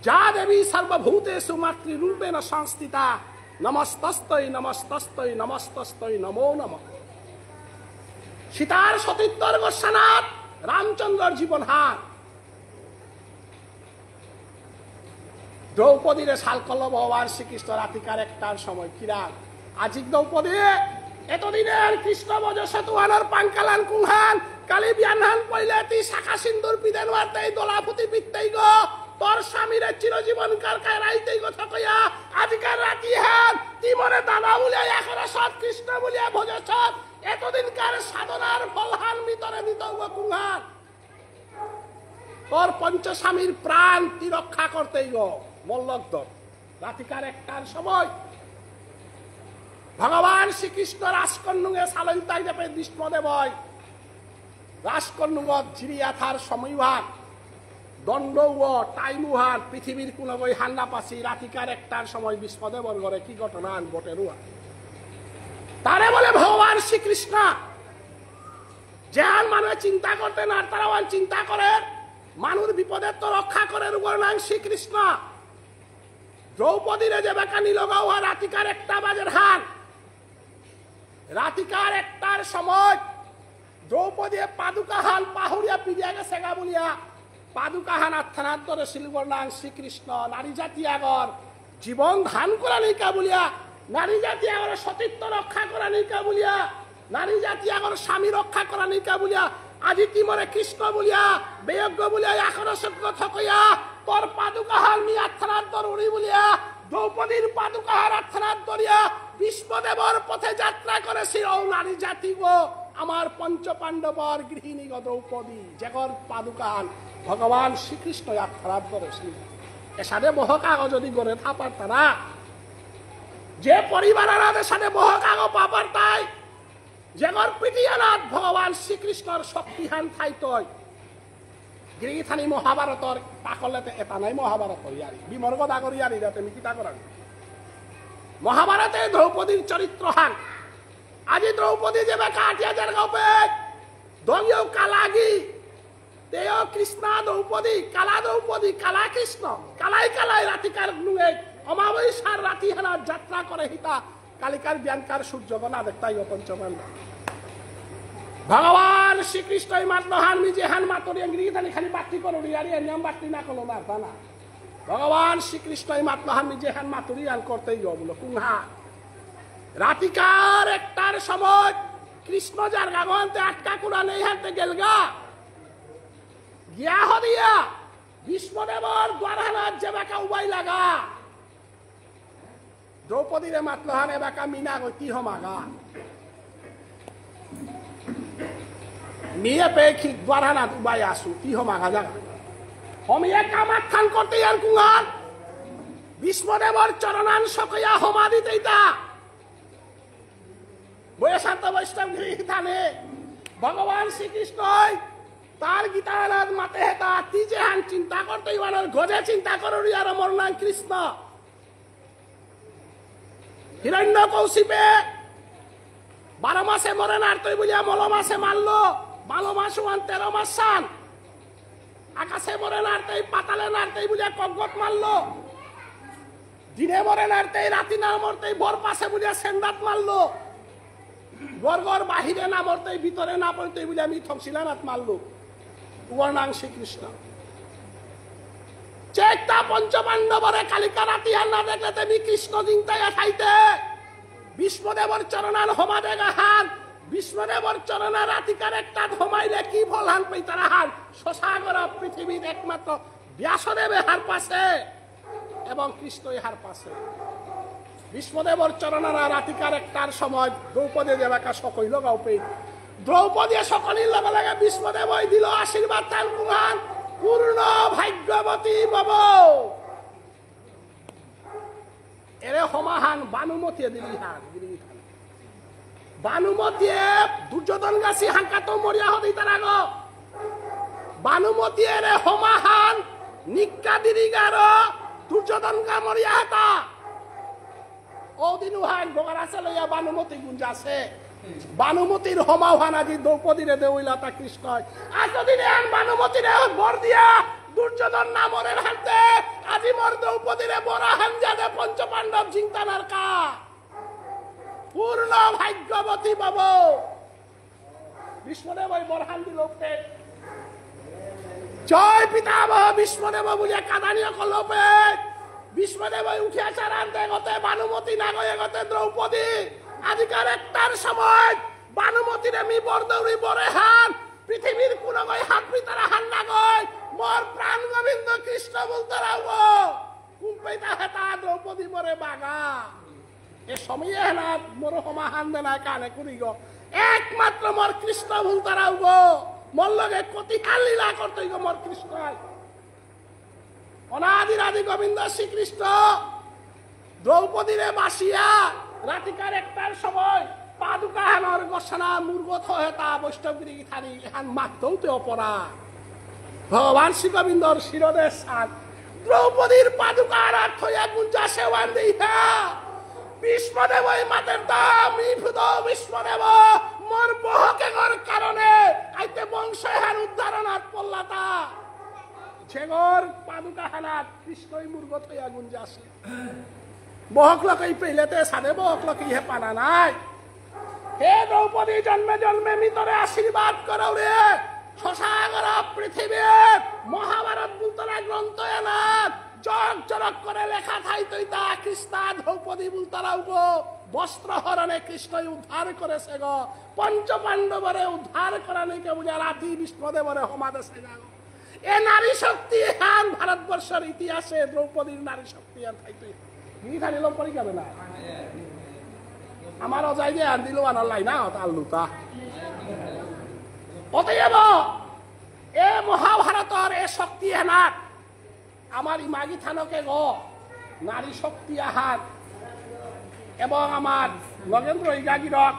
যা দেবী সর্বভূতেষু মাতৃরূপেণ সংস্থিতা নমস্তস্তৈ নমস্তস্তৈ নমস্তস্তৈ নমো নমঃ সীতার সতীত্বর গোস্বানাথ রামচন্দ্রর জীবনহার দ্রৌপদীরে সালকল্ল ভগবান শ্রীকৃষ্ণ রাতিকার একটার সময় কিরাম আজিক দ্রৌপদী এতদিনের কৃষ্ণ বজ সেতুহানোর পাঙ্কালান কুংহান কালি বিয়ানহান পইলেতি শাখা সিন্দুর পিদেন ওয়ার্তাই দোলাপুতি পিত্তাই গো তোর স্বামীর চিরজীবন কারকায় রাইতেই কথা কইয়া আজিকার রাতি হান কি মনে দানা বলিয়া এখনো সব কৃষ্ণ বলিয়া ভজছ এতদিনকার সাধনার ফলহান ভিতরে দিত কুংহান তোর পঞ্চস্বামীর প্রাণ কি রক্ষা করতেই গো মল্লগ্ধ রাতিকার একটার সময় ভগবান শ্রীকৃষ্ণ রাজকন্যুগে সালন্তাই দেবে দৃষ্টদেব রাজকন্যুগত জিরিয়াথার সময়হান দণ্ড টাইমুহান পৃথিবীর কোন বই হান্না পাশি রাতিকার একটার সময় বিষ্ণদেবর ঘরে কি ঘটনা বটে রুয়া তারে বলে ভগবান শ্রীকৃষ্ণ যেহান মানুষ চিন্তা করতে না তারা চিন্তা করে মানুষ বিপদের তো রক্ষা করে উপর নাম শ্রীকৃষ্ণ দ্রৌপদীরে যে বেকা নিলগাও রাতিকার একটা বাজের হান রাতিকার একটার সময় দ্রৌপদী পাদুকাহান পাহুড়িয়া পিড়িয়া গেছে গা বলিয়া পাদুকাহান আত্মানার ধরে শিলগর নাম শ্রীকৃষ্ণ নারী জাতি আগর জীবন ধান করা নিকা বলিয়া নারী জাতি আগর সতীত্ব রক্ষা করা নিকা বলিয়া নারী জাতি আগর স্বামী রক্ষা করা নিকা বলিয়া আজি তিমরে কৃষ্ণ বলিয়া বেয়জ্ঞ বলিয়া এখনো সত্য থকইয়া তোর পাদুকাহার নি আত্মানার দর উড়ি বলিয়া দ্রৌপদীর পাদুকাহার আত্মানার দরিয়া বিষ্ণদেবর পথে যাত্রা করেছিল নারী জাতি গো আমার পঞ্চ পাণ্ডবর গৃহিণী গো দ্রৌপদী যেগর পাদুকাহান ভগবান শ্রীকৃষ্ণ আত্মানার দরেছিল এসাদে বহকাগ যদি গড়ে থাপার তারা যে পরিবারের সাথে বহকাগ পাপার তাই যেগর পিটিয়ানাথ ভগবান শ্রীকৃষ্ণর শক্তিহান ঠাইতই গিরিথানি মহাভারতর পাকলেতে এটা নাই মহাভারত ইয়ারি বিমর্গ দাগর ইয়ারি যাতে মিকিতা করার মহাভারতে দ্রৌপদীর চরিত্র হান আজি দ্রৌপদী যে বেকা 8000 গাবে দঙ্গিও কালাগি তেয় কৃষ্ণ দ্রৌপদী কালা কৃষ্ণ কালাই কালাই রাতিকার নুয়ে অমাবস্যার রাতি হানা যাত্রা করে হিতা কালিকার জ্ঞানকার সূর্যগণা দেখতাই পঞ্চমান ভগবান শ্রীকৃষ্ণ মাতলহান নিজে হান মাতরি গিরিধানি খালি বাতি করি আর নিয়ম বাতি না করলো না তা না ভগবান শ্রীকৃষ্ণ মাতলহান নিজে হান মাতুরি আন করতেই গো বলো কুংহা রাতিকার একটার সময় কৃষ্ণ যার গাগনতে আটকা কুড়া নেই হাতে গেলগা গিয়া হদিয়া বিষ্ণদেবর দ্বারহানার যে বেকা উবাই লাগা দ্রৌপদীরে মাতলহানে বেকা মিনা গতি হমাগা নিয়ে পেয়ে দ্বারহানাত উবাই আসু কি হমাগা জাগা হমিয়ে কামাখ্যান করতে আর কুঙান বিষ্ণদেবর চরণান সকয়া হমা দিতেই তা বৈশান্ত বৈষ্ণব গৃহীতানে ভগবান শ্রীকৃষ্ণ তার গীতানাথ মাতে হেতা তি যে হান চিন্তা করতে ইবানোর গজে চিন্তা করি আর মোর নাম কৃষ্ণ হিরণ্য কৌশিপে 12 মাসে মরে না তুই বলিয়া মল মাসে মারলো 12 মাস 13 মাস সান আকাশে মরে না তুই পাতালে না তুই বলিয়া কগত মারলো দিনে মরে না তুই রাতি না মরতে বর পাশে বলিয়া সেন্দাত মারলো বর্গর বাহিরে না মরতে ভিতরে না পড়তে বলিয়া মিথক শিলানাথ মারলো উয়ার নাম শ্রীকৃষ্ণ চেষ্টা পঞ্চপাণ্ডবরে কালিকা রাতি আর না দেখলে তুমি কৃষ্ণ চিন্তায় খাইতে বিষ্ণদেবর চরণান হোমা দেখা হান বিষ্ণদেবর চরণা রাতিকার একটা হোমাইলে কি ফল হান পেতারা হান শশাগর পৃথিবীর একমাত্র ব্যাসদেবে হার পাশে এবং কৃষ্ণই হার পাশে ভীষ্মদেবর চরণারা রাতিকার একটার সময় দ্রৌপদী দেবাকা সকল গাও পেয়ে দ্রৌপদী সকলের লগে লগে ভীষ্মদেব দিল আশীর্বাদ তান কুহান পূর্ণ ভাগ্যবতী বব এরে সমাহান বানুমতীয়ে দিলি হান বানুমতীয়ে দুর্যোধন গাছি হাঙ্কাত মরিয়া হদি তার আগ বানুমতীয়ে রে সমাহান নিকা দিরিগার দুর্যোধন গা মরিয়া হাতা ওদিন হান বগার আছে লইয়া বানুমতী গুঞ্জ আছে বানুমতীর সমাহান আজি দ্রৌপদীরে দেউইলা তা কৃষ্ণ আজদিনে আন বানুমতীরে বর দিয়া দুর্যোধন নামরের হাতে আজি মর দ্রৌপদীরে বড়া হানজাদে পঞ্চপাণ্ডব চিন্তানার কা পূর্ণ ভাগ্যবতী বাব ভীষ্মদেব ওই বরহান দিল জয় পিতামহ ভীষ্মদেব বলিয়া কাদানিয়া কলপে ভীষ্মদেব উঠে আসার আনতে গতে বানুমতী না গয়ে গতে দ্রৌপদী আজিকার একটার সময় বানুমতীর আমি বরদৌড়ি বরে হান পৃথিবীর কোন গয় হাত পিতারা হান না গয় মোর প্রাণ গোবিন্দ কৃষ্ণ বলতে রাখবো কুম্পেতা হেতা দ্রৌপদী বরে বাগা এ সময়ে হেনা মোর সমাহান দেনা কানে করি গো একমাত্র মোর কৃষ্ণ বলতে রাখবো মোর লগে কতিকাল লীলা করতে গো মোর কৃষ্ণ অনাদির আদি গোবিন্দ শ্রীকৃষ্ণ দ্রৌপদীরে বাসিয়া রাতিকার একটার সময় পাদুকা হানর গসনা মূর্গত হেতা বৈষ্ণবগিরি থানি হান মাত্রও তো অপরা ভগবান শ্রী গোবিন্দর শিরদের সান দ্রৌপদীর পাদুকা রাত হইয়া গুঞ্জা সেবান দিহা ভীষ্মদেব মাতের দাম ভীষ্মদেব মোর বহকেগর কারণে আইতে বংশ হান উদ্ধারণাত পল্লাতা ছেগর পাদুকা হানাত কৃষ্ণই মূর্গত হইয়া গুঞ্জা আছে বহক লকই পেলেতে সাদে বহক লকই হে পানা নাই হে দ্রৌপদী জন্মে জন্মে মিতরে আশীর্বাদ করো রে শশাগর পৃথিবীর মহাভারত বুলতরা গ্রন্থ এনাথ জগ জরক করে লেখা থাই তৈতা কৃষ্ণা দ্রৌপদী বুলতরাও গো বস্ত্র হরণে কৃষ্ণই উদ্ধার করেছে গো পঞ্চ পাণ্ডবরে উদ্ধার করা নেই কে বুঝা রাতি বিষ্ণুদেবরে সমাদেশে যাও এ নারী শক্তি হান ভারতবর্ষের ইতিহাসে দ্রৌপদীর নারী শক্তি আর থাই তুই গিয়ে লোক পরি যাবে না আমার অজাই যে আর দিল আনার লাই না আল্লুতা অতএব এ মহাভারতের এ শক্তি হেনাত আমার ইমাগি থানকে গ নারী শক্তি আহার এবং আমার নগেন্দ্র ইগাগিরক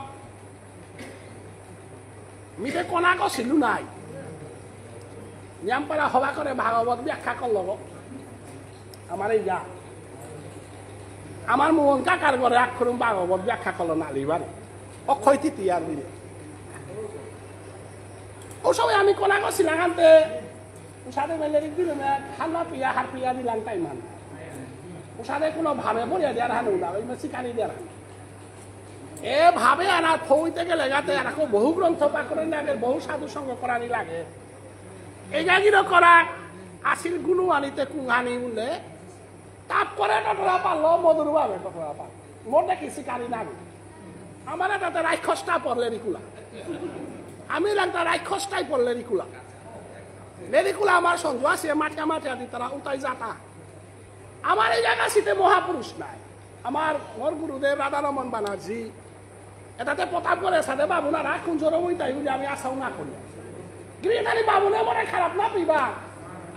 মিটে কনা কছিলু নাই নিয়ামপাড়া সভা করে ভাগবত ব্যাখ্যা করল আমার এই গা আমার মোহন কাকার ঘরে আক্ষরম ভাগবত ব্যাখ্যা করলো নালিবার অক্ষয় তৃতীয়ার দিনে ও সবাই আমি কোনা করছিলাম আনতে উষাদে মেলেরিক দিল খানা পিয়া হার পিয়া দিলাম তাই মান উষাদে কোনো ভাবে পড়িয়া দেওয়ার হানু না ওই শিকারি দেওয়ার এ ভাবে আনা থইতে গেলে গাতে এরকম বহু গ্রন্থ পাঠ করে লাগে বহু সাধু সঙ্গ করানি লাগে এই গাগিরও করা আসিল গুনু আনিতে কুঙানি উঠলে তারপরে টটরা পারলো মধুর ভাবে টটরা পাল মোর দেখি শিকারি না আমার তাতে রাক্ষসটা পড়লে রিকুলা আমি একটা রাক্ষসটাই পড়লে রিকুলা লেরিকুলা আমার সঙ্গে আছে মাঠে মাঠে আদি তারা উতাই যাতা আমার এই জায়গা শীতে মহাপুরুষ নাই আমার মোর গুরুদেব রাধারমন বানার্জি এটাতে প্রতাপ করে সাথে বাবু না রাখ কুঞ্জর তাই বুঝে আমি আশাও না করি গৃহখানি বাবুনে মনে খারাপ না পিবা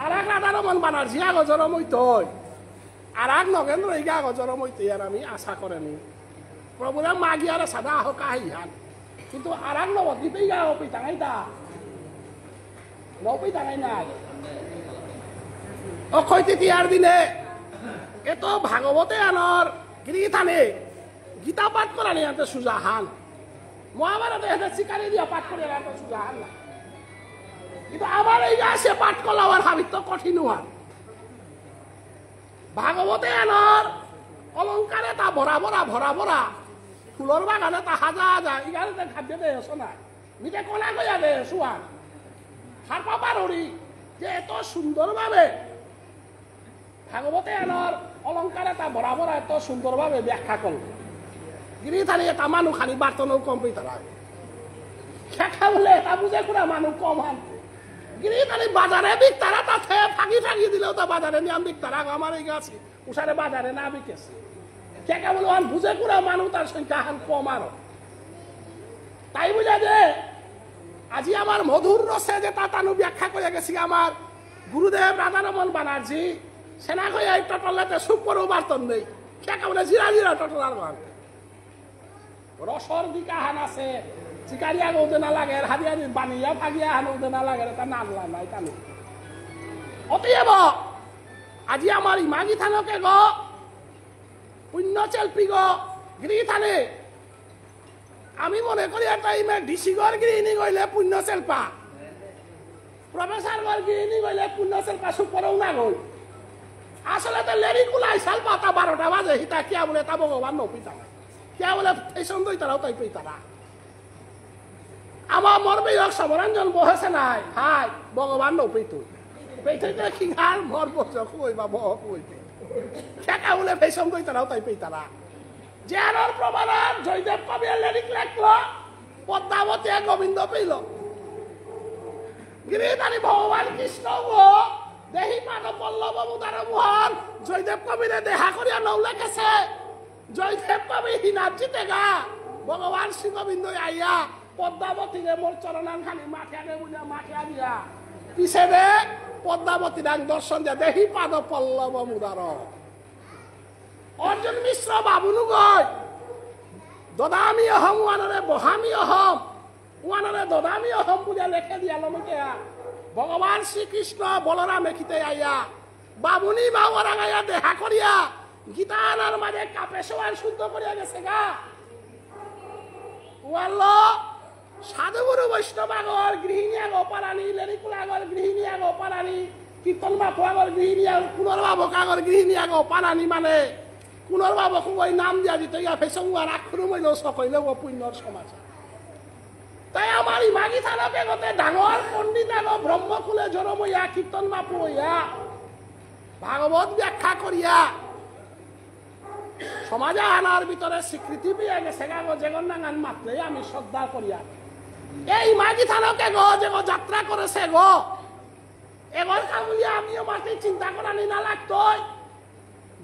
আর এক রাধারমন বানার্জি আগজর মইতই আর এক নগেন্দ্র এই আগজর মইতই আর আমি আশা করেনি প্রভুরা মাগি আর সাদা আহ কাহি হান কিন্তু আর এক নবদ্বীপেই গা অপি টাঙাই তা নপি টাঙাই নাই অক্ষয় তৃতীয়ার দিনে এত ভাগবতে আনর গিরিথানে গীতা পাঠ করা নেই আনতে সুজা হান মহাভারতে এতে শিকারি দিয়া পাঠ করে আনতে সুজা হান না কিন্তু আমার এই গাছে পাঠ করলে আমার হাবিত কঠিন হান ভাগবতে আনর অলংকারে তা ভরা ভরা ভরা ভরা ফুলর বাগানে তা হাজা হাজা ইগারে খাদ্য দেয় শোনা মিটে কলা গয়া দেয় শোয়া সারপা পারি যে এত সুন্দরভাবে ভাগবতে আনর অলংকারে তা ভরা ভরা এত সুন্দরভাবে ব্যাখ্যা করল গিরিথানি এটা মানুষ খানি বার্তনও কম পেয়ে তারা খেখা বলে এটা বুঝে করে মানুষ কম হান গিরিথানি বাজারে বিক তারা তাতে ফাঁকি ফাঁকি দিলেও তো বাজারে নিয়ে আমি বিক তারা আমার এই গাছে উষারে বাজারে না বিকেছে কে কেবল বুঝে করে মানুষ তার সংখ্যা হান কম আরো তাই বুঝা যে আজি আমার মধুর রসে যে তাতানু ব্যাখ্যা করে গেছি আমার গুরুদেব রাধারমন বানার্জি সেনা কই এই টটলেতে সুপ করে বার্তন নেই কে কেবল জিরা জিরা টটলার গান রসর দিকা হান আছে চিকারিয়া গৌদে না লাগে হাদিয়ারি বানিয়া ফাগিয়া হান গৌদে না লাগে তা নাগলা নাই কানু অতএব আজি আমার ইমাগি থানকে গ পুণ্য চেলপি গ গৃহী থানে আমি মনে করি এটা ইমে ডিসি গর গৃহিণী গইলে পুণ্য চেলপা প্রফেসর গর গৃহিণী গইলে পুণ্য চেলপা সুপরও না গই আসলে তো লেরি কুলাই সালপা তা 12টা বাজে হিতা কিয়া বলে তা ভগবান নপিতা কিয়া বলে এই সন্ধ্যই তারাও তাই পেতারা আমার মরবে সমরঞ্জন বহেছে নাই হাই ভগবান নপিত পেইতে খিঙার মর বসে কইবা বহ কইতে ঠেকা বলে ফেসম কই তারাও তাই পেইতারা জেনার প্রমাণ জয়দেব কবি লিরিক লেখলো পদ্মাবতী গোবিন্দ পেইল গিরিধারী ভগবান কৃষ্ণ ও দেহি পাদ পল্লব মুদার মোহন জয়দেব কবিরে দেখা করিয়া নৌ লেখেছে জয়দেব কবি হিনাজিতে গা ভগবান শ্রী গোবিন্দ আইয়া পদ্মাবতীরে মোর চরণাখানি মাঠে বুঝা মাঠে দিয়া পিছে দে পদ্মাবতী ডাক দর্শন দিয়া দেহি পাদ পল্লব মুদার অর্জুন মিশ্র বাবুনু গয় দদামি অহম ওয়ানরে বহামি অহম ওয়ানরে দদামি অহম বুঝা লেখে দিয়া লমকে ভগবান শ্রীকৃষ্ণ বলরাম এখিতে আইয়া বাবুনি বাবরা গাইয়া দেখা করিয়া গীতানার মাঝে কাপে সবাই শুদ্ধ করিয়া গেছে গা ওয়াল্ল সাধুগুরু বৈষ্ণব আগর গৃহিণী আগ পারানি লেরিকুল আগর গৃহিণী আগ পারানি কীর্তন বাপু আগর গৃহিণী আগ পুনর্বাবক আগর গৃহিণী আগ পারানি মানে পুনর্বাবক ওই নাম দিয়া দিতে ইয়া ফেসং আর আখরু মইল সকইলে ও পুণ্যর সমাজ তাই আমার ইমাগি থানকে গতে ডাঙর পণ্ডিত আগ ব্রহ্মকুলে জরমইয়া কীর্তন বাপু হইয়া ভাগবত ব্যাখ্যা করিয়া সমাজে আনার ভিতরে স্বীকৃতি পেয়ে গেছে গা জগন্নাগান মাত্রেই আমি শ্রদ্ধা করিয়া এই মাগি থানকে গো যে গো যাত্রা করেছে গো এবার কাবুলিয়া আমিও মাটি চিন্তা করানি না লাগতো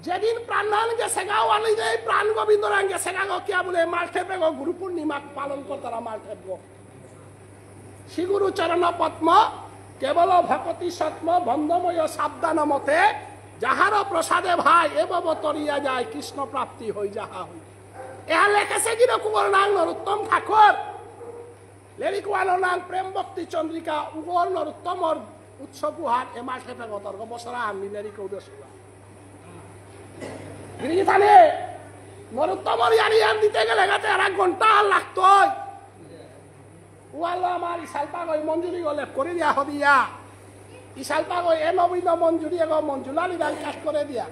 যেদিন প্রাণদান গেছে গা আনি যে প্রাণ গোবিন্দ রাং গেছে গা গো কিয়া বলে মালঠেপে গো গুরু পূর্ণিমা পালন করতারা মালঠেপ গো শ্রী গুরু চরণ পদ্ম কেবল ভকতি সত্ম বন্ধময় সাবধান মতে যাহার প্রসাদে ভাই এব তরিয়া যায় কৃষ্ণ প্রাপ্তি হই যাহা হই এহা লেখেছে কি রকমের নাম নরোত্তম ঠাকুর লেরিকুয়ানোর নাম প্রেম ভক্তি চন্দ্রিকা উগল নরোত্তমর উৎসব গুহার এমা খেপে গতর্ক বছরা আমি লেরিকে উদ্দেশ্য গিরিথানে নরোত্তমর ইয়ারিয়ান দিতে গেলে গাতে আর 1 ঘন্টা লাগতো ওয়াল আমার ইসালপা গই মঞ্জুরি গলে করে দিয়া হদিয়া ইসালপা গই এ নবীন মঞ্জুরি এগো মঞ্জুলালি রান কাট করে দিয়া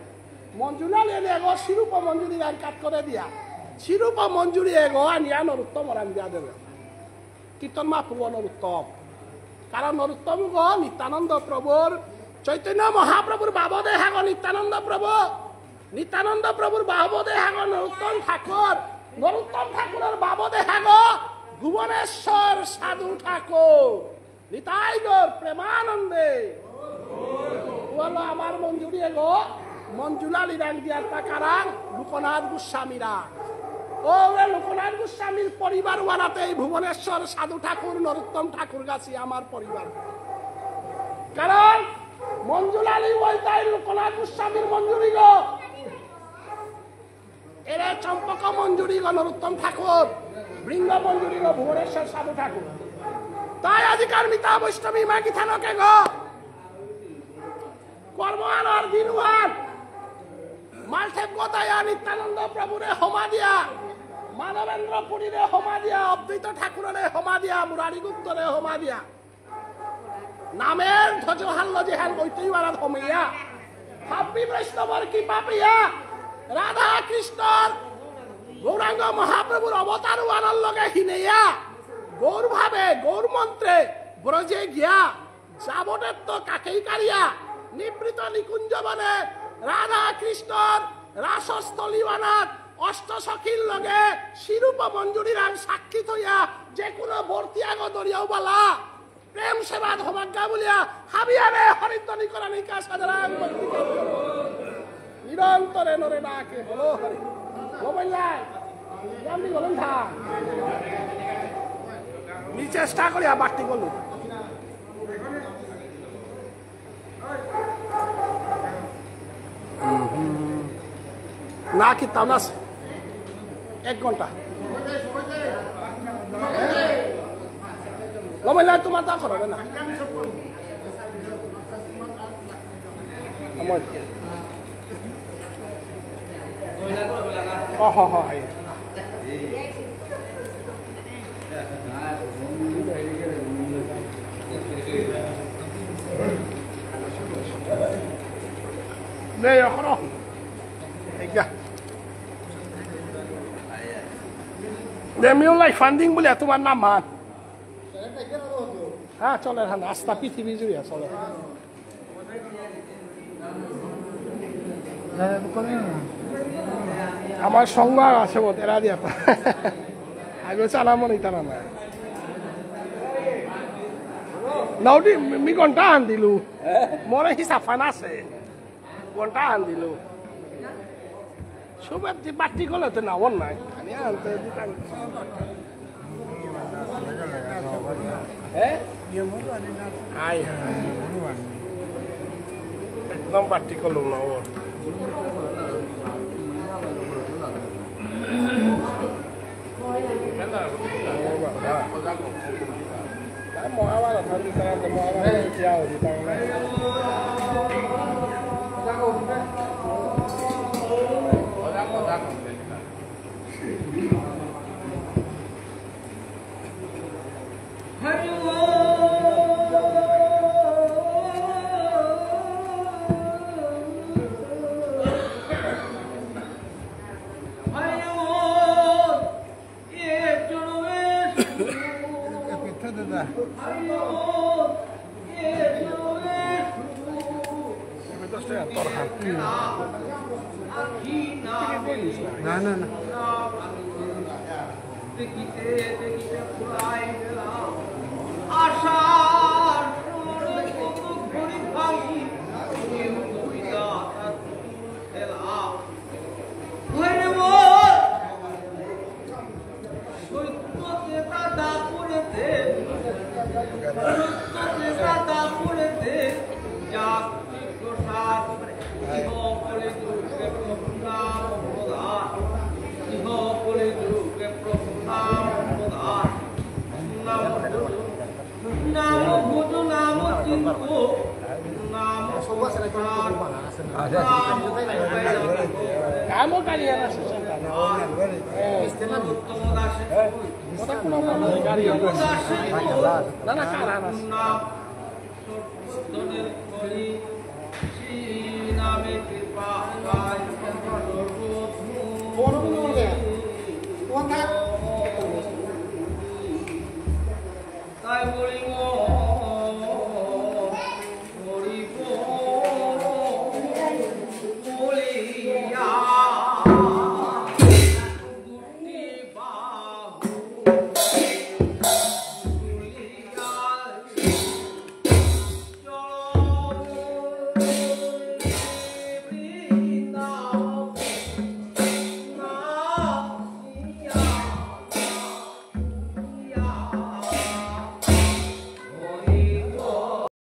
মঞ্জুলালি এগো শিরূপ মঞ্জুরি রান কাট করে দিয়া শিরূপ মঞ্জুরি এগো আনিয়া নরোত্তমর রান দিয়া দেবে কীর্তন মাপু নরোত্তম কারণ নরোত্তম গো নিত্যানন্দ প্রভুর চৈতন্য মহাপ্রভুর বাবদে হ্যাঁ গো নিত্যানন্দ প্রভুর বাবদে হ্যাঁ গো নরোত্তম ঠাকুরের বাবদে হ্যাঁ গো ভুবনেশ্বর সাধু ঠাকুর নিতাই গৌর প্রেমানন্দে বলো আমার মঞ্জুরি গো মঞ্জুলালি রাং দিয়ার কারাং লোকনাথ গোস্বামীরা ও লোকনাথ গোস্বামীর পরিবার ওয়ানাতে এই ভুবনেশ্বর সাধু ঠাকুর নরোত্তম ঠাকুর গাছি আমার পরিবার কারণ মঞ্জুলালি ওই তাই লোকনাথ গোস্বামীর মঞ্জুরি গো এরা চম্পক মঞ্জুরি গো নরোত্তম ঠাকুর বৃন্দ মঞ্জুরি গো ভুবনেশ্বর সাধু ঠাকুর তাই আজিকার মিতা বৈষ্ণবী মাগি থানকে গো কর্মওয়ান আর দিনওয়ান মালঠেপ গোতায়া নিত্যানন্দ প্রভুরে হোমা দিয়া মানবেন্দ্র পুরীরে হোমা দিয়া অদ্বৈত ঠাকুরের হোমা দিয়া মুরারি গুপ্তরে হোমা দিয়া নামের ধ্বজ হাল্ল জেহাল বৈতই বারাত হোমিয়া হাব্বি বৈষ্ণবর কি পাপিয়া রাধা কৃষ্ণর গৌরাঙ্গ মহাপ্রভুর অবতার ওয়ানার লগে হিনেয়া গৌর ভাবে গৌর মন্ত্রে ব্রজে গিয়া যাবটের তো কাকেই কারিয়া নিবৃত নিকুঞ্জ বনে রাধা কৃষ্ণর রাসস্থলী বানাত অষ্টসখীর লগে শিরূপ মঞ্জুরি রাং সাক্ষী হইয়া যে কোনো ভর্তিয়াগ দরিয়াও বালা প্রেম সেবা ধমাজ্ঞা বলিয়া হাবিয়ারে হরিদ্বনি করা নিকা সাধারণ নিরন্তরে নরে ডাকে বলো হরি মোবাইল নাই আমি বলেন থাক আমি চেষ্টা করি আর বাড়তি করল না কি তাম আছে 1 ঘন্টা মোবাইল নাই তোমার তা করবে না আমার হয় 네, 여러분. 이게. 네, 미올라이 펀딩 বলে তোমার নাম মান। হ্যাঁ চলে হ্যাঁ রাস্তা পৃথিবী জুড়ে চলে। আমার সঙ্গ আছে বল এরা দিয়া। আগে চালা মনে ইতানা না। নাউটি মি ঘন্টা আন দিলু। মরে হিসাব ফান আছে। ঘন্টা আন দিলু। সব যে বাটি গলে তো না ওন নাই। আমি আনতে দিতাম। হ্যাঁ? আই একদম বাটি গলো না ওর। Mo awa la thandi tara ko mo awa ya o di tang na না না না দেখিতে দেখিতে ফুলাই গেলাম আশার সোরে কত ঘড়ি ভাঙি দুইটা খেলাম হইরে মোর সত্যতে দাদা পড়েতে সত্যতে দাদা পড়েতে যাক প্রসাদ ইহ বলে দুর্গে প্রভু নাম প্রদান ইহ বলে দুর্গে প্রভু নাম প্রদান নাম ভুজ নাম চিন্ত নাম কামো কারিয়া না উত্তম দাসে ওটা কোন কারিয়া না না কারা না নাম দনের করি নামে কৃপা পাই সর্বপ্রভু